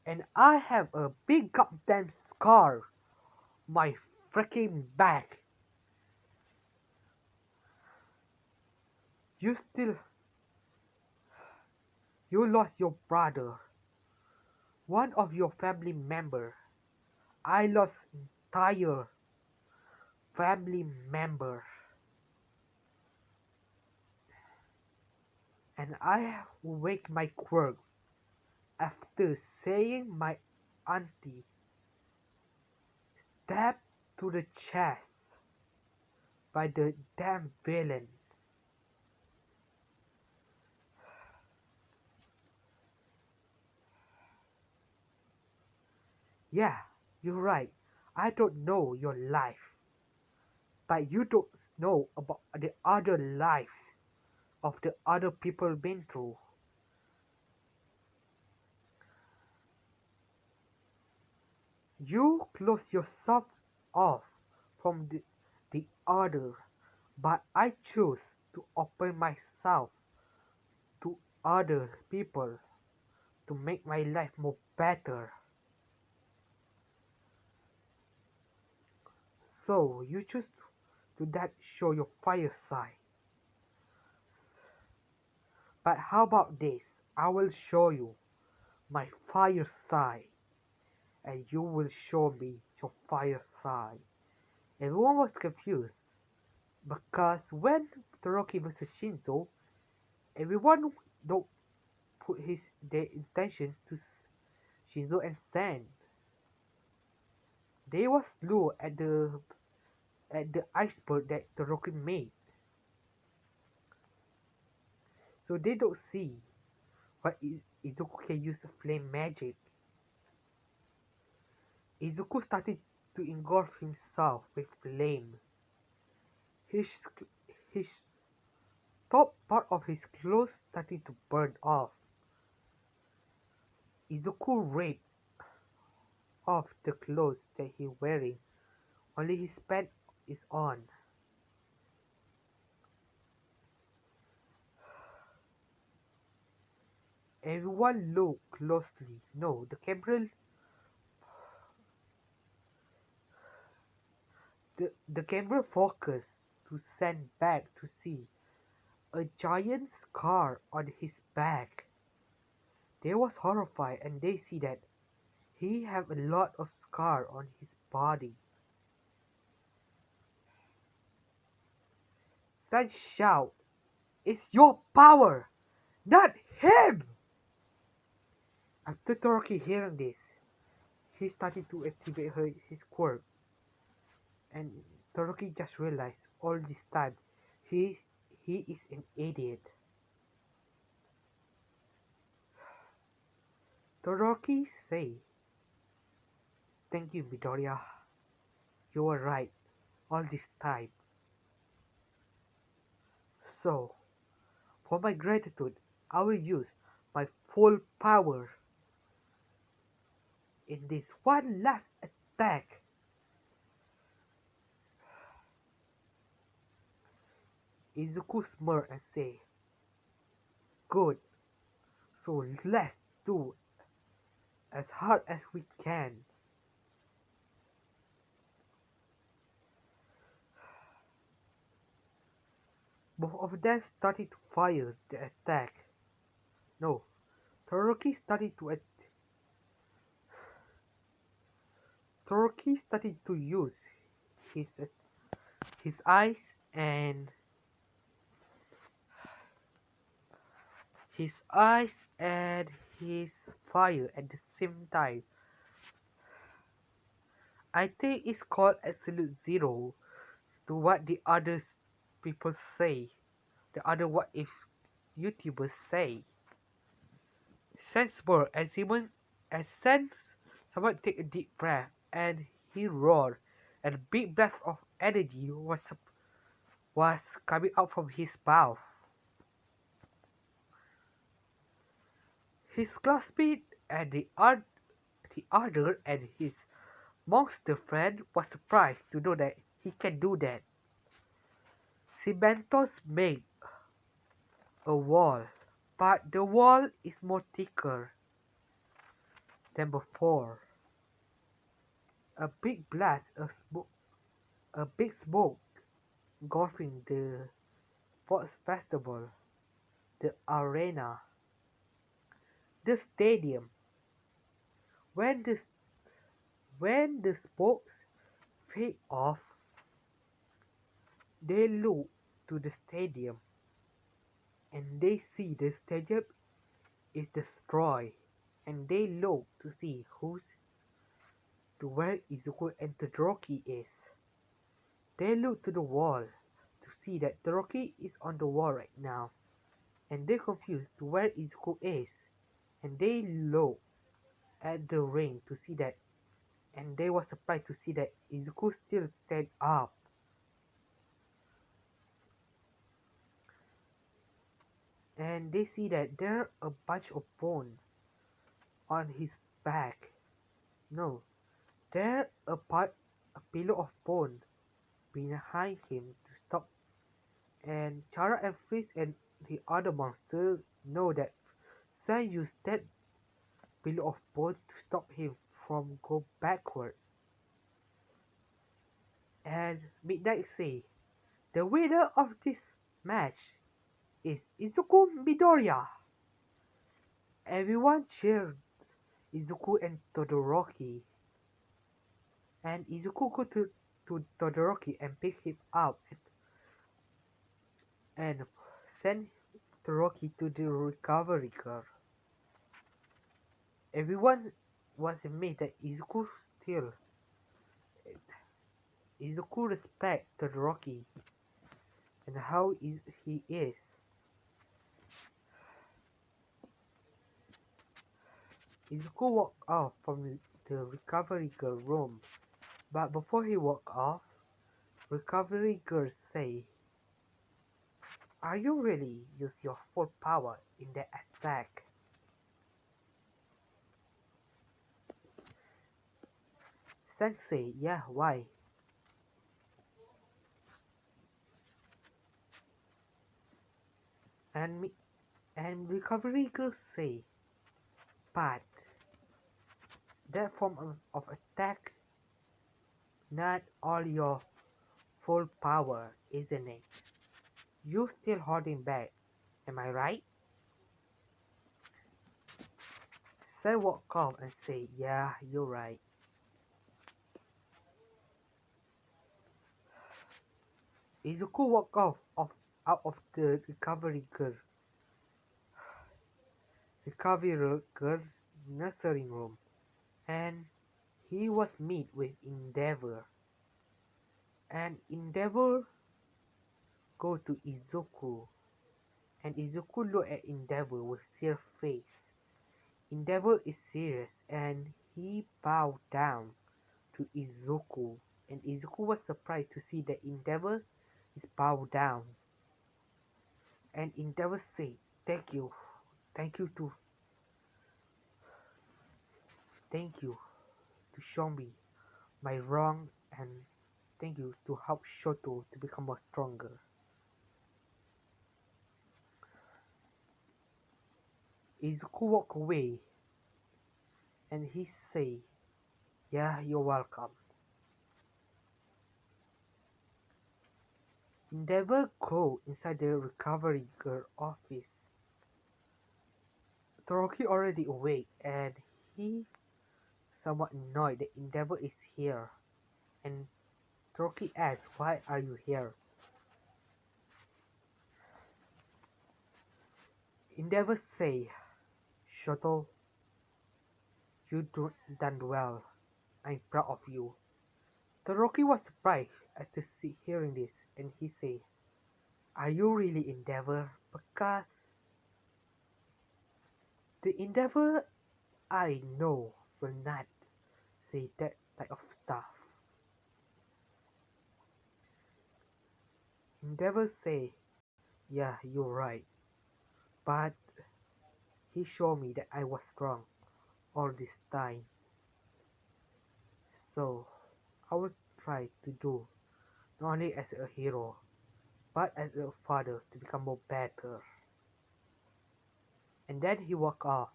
Speaker 1: and I have a big goddamn scar on my freaking back. You still, you lost your brother, one of your family member. I lost entire family member, and I wake my quirk after saying my auntie stabbed to the chest by the damn villain." Yeah, you're right. I don't know your life, but you don't know about the other life of the other people been through. You close yourself off from the other, but I choose to open myself to other people to make my life more better. So you choose to that show your fire side. But how about this? I will show you my fire side, and you will show me your fire side. Everyone was confused because when Toroki versus Shinzo, everyone don't put their intention to Shinzo and Sen. They was look at the iceberg that Toroki made, so they don't see what Izuku can use flame magic. Izuku started to engulf himself with flame. His his top part of his clothes started to burn off. Izuku ripped off the clothes that he wearing. Only his pants is on. Everyone looked closely. No, the camera focused to send back to see a giant scar on his back. They was horrified and they see that he have a lot of scar on his body. Sun shout, "It's your power, not him!" After Toroki hearing this, he started to activate his quirk, and Toroki just realized all this time he he is an idiot. Toroki say, "Thank you, Midoriya. You were right all this time. So, for my gratitude, I will use my full power in this one last attack." Izuku smirk and say, "Good, so let's do as hard as we can." Both of them started to fire the attack. No, Toroki started to use his his eyes and his eyes and his fire at the same time. I think it's called absolute zero to what the others people say. The other what if YouTubers say. Sensible as even as sense someone take a deep breath and he roared and a big blast of energy was coming out from his mouth. His classmate and the other and his monster friend was surprised to know that he can do that. Cementos made a wall, but the wall is more thicker than before. A big blast, a big smoke engulfing the sports festival, the arena, the stadium. When the when the spokes fade off, they look to the stadium and they see the stadium is destroyed, and they look to see to where Izuku and Todoroki is. They look to the wall to see that Todoroki is on the wall right now, and they confused to where Izuku is, and they look at the ring to see that, and they were surprised to see that Izuku still stand up. And they see that there are a bunch of bone on his back. No, there a pillow of bone behind him to stop. And Chara and Freeze and the other monsters know that Sun used that pillow of bone to stop him from go backward. And Midnight say, the winner of this match is Izuku Midoriya. Everyone cheered Izuku and Todoroki. And Izuku go to Todoroki and pick him up and send Todoroki to the recovery girl. Everyone was amazed that Izuku respect Todoroki and how he is. Izuku walked off from the recovery girl room, but before he walked off, recovery girl say, "Are you really use your full power in that attack?" Sensei, yeah, why? And me and recovery girl say, "But that form of attack, not all your full power, isn't it? You still holding back, am I right?" Sai walk off and say, "Yeah, you're right." Izuku walked out of the recovery girl nursery room, and he was meet with Endeavor. And Endeavor go to Izuku, and Izuku look at Endeavor with serious face. Endeavor is serious, and he bowed down to Izuku, and Izuku was surprised to see that Endeavor is bowed down. And Endeavor said, "Thank you, thank you to thank you to show me my wrong, and thank you to help Shoto to become more stronger." Izuku walk away, and he say, "Yeah, you're welcome." Endeavor go inside the recovery girl office. Toroki already awake, and he somewhat annoyed that Endeavor is here. And Toroki asks, "Why are you here?" Endeavor say, Shoto, done well. I'm proud of you. Todoroki was surprised at hearing this, and he said, "Are you really Endeavor? Because the Endeavor I know will not say that type of stuff." Endeavor say, "Yeah, you're right, but he showed me that I was wrong all this time, so I will try to do not only as a hero, but as a father to become more better." And then he walked off.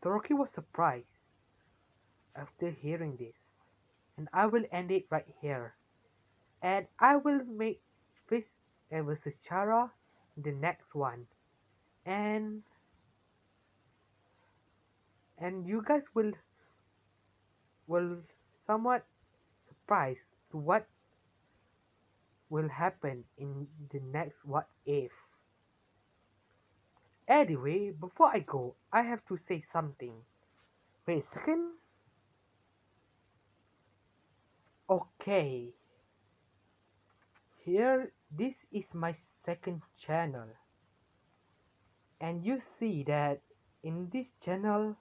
Speaker 1: Todoroki was surprised after hearing this, and I will end it right here. And I will make Fish versus Chara the next one, and you guys will somewhat surprised to what will happen in the next What If. Anyway, before I go, I have to say something. Wait a second. Okay, here this is my second channel, and you see that in this channel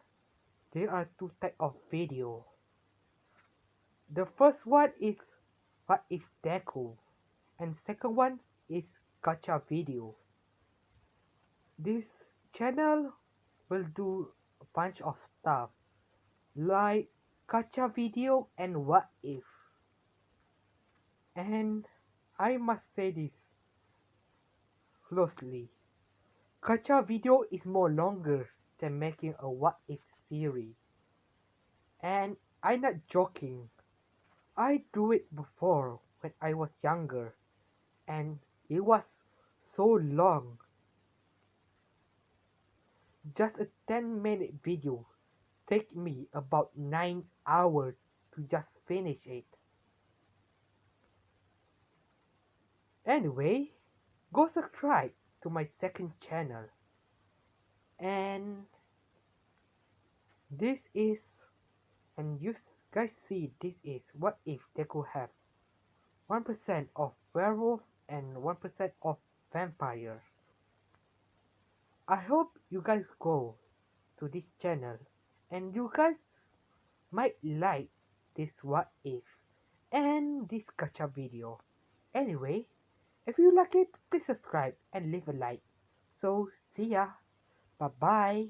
Speaker 1: there are two type of video. The first one is What If Deku, and second one is gacha video. This channel will do a bunch of stuff like gacha video and What If. And I must say this closely. Gacha video is more longer than making a What If series. And I'm not joking. I do it before when I was younger, and it was so long. Just a 10-minute video take me about 9 hours to just finish it. Anyway, go subscribe to my second channel. And this is, and you guys see, this is What If they could have 1% of werewolf and 1% of vampire. I hope you guys go to this channel and you guys might like this What If and this gacha video. Anyway, if you like it, please subscribe and leave a like. So, see ya. Bye bye.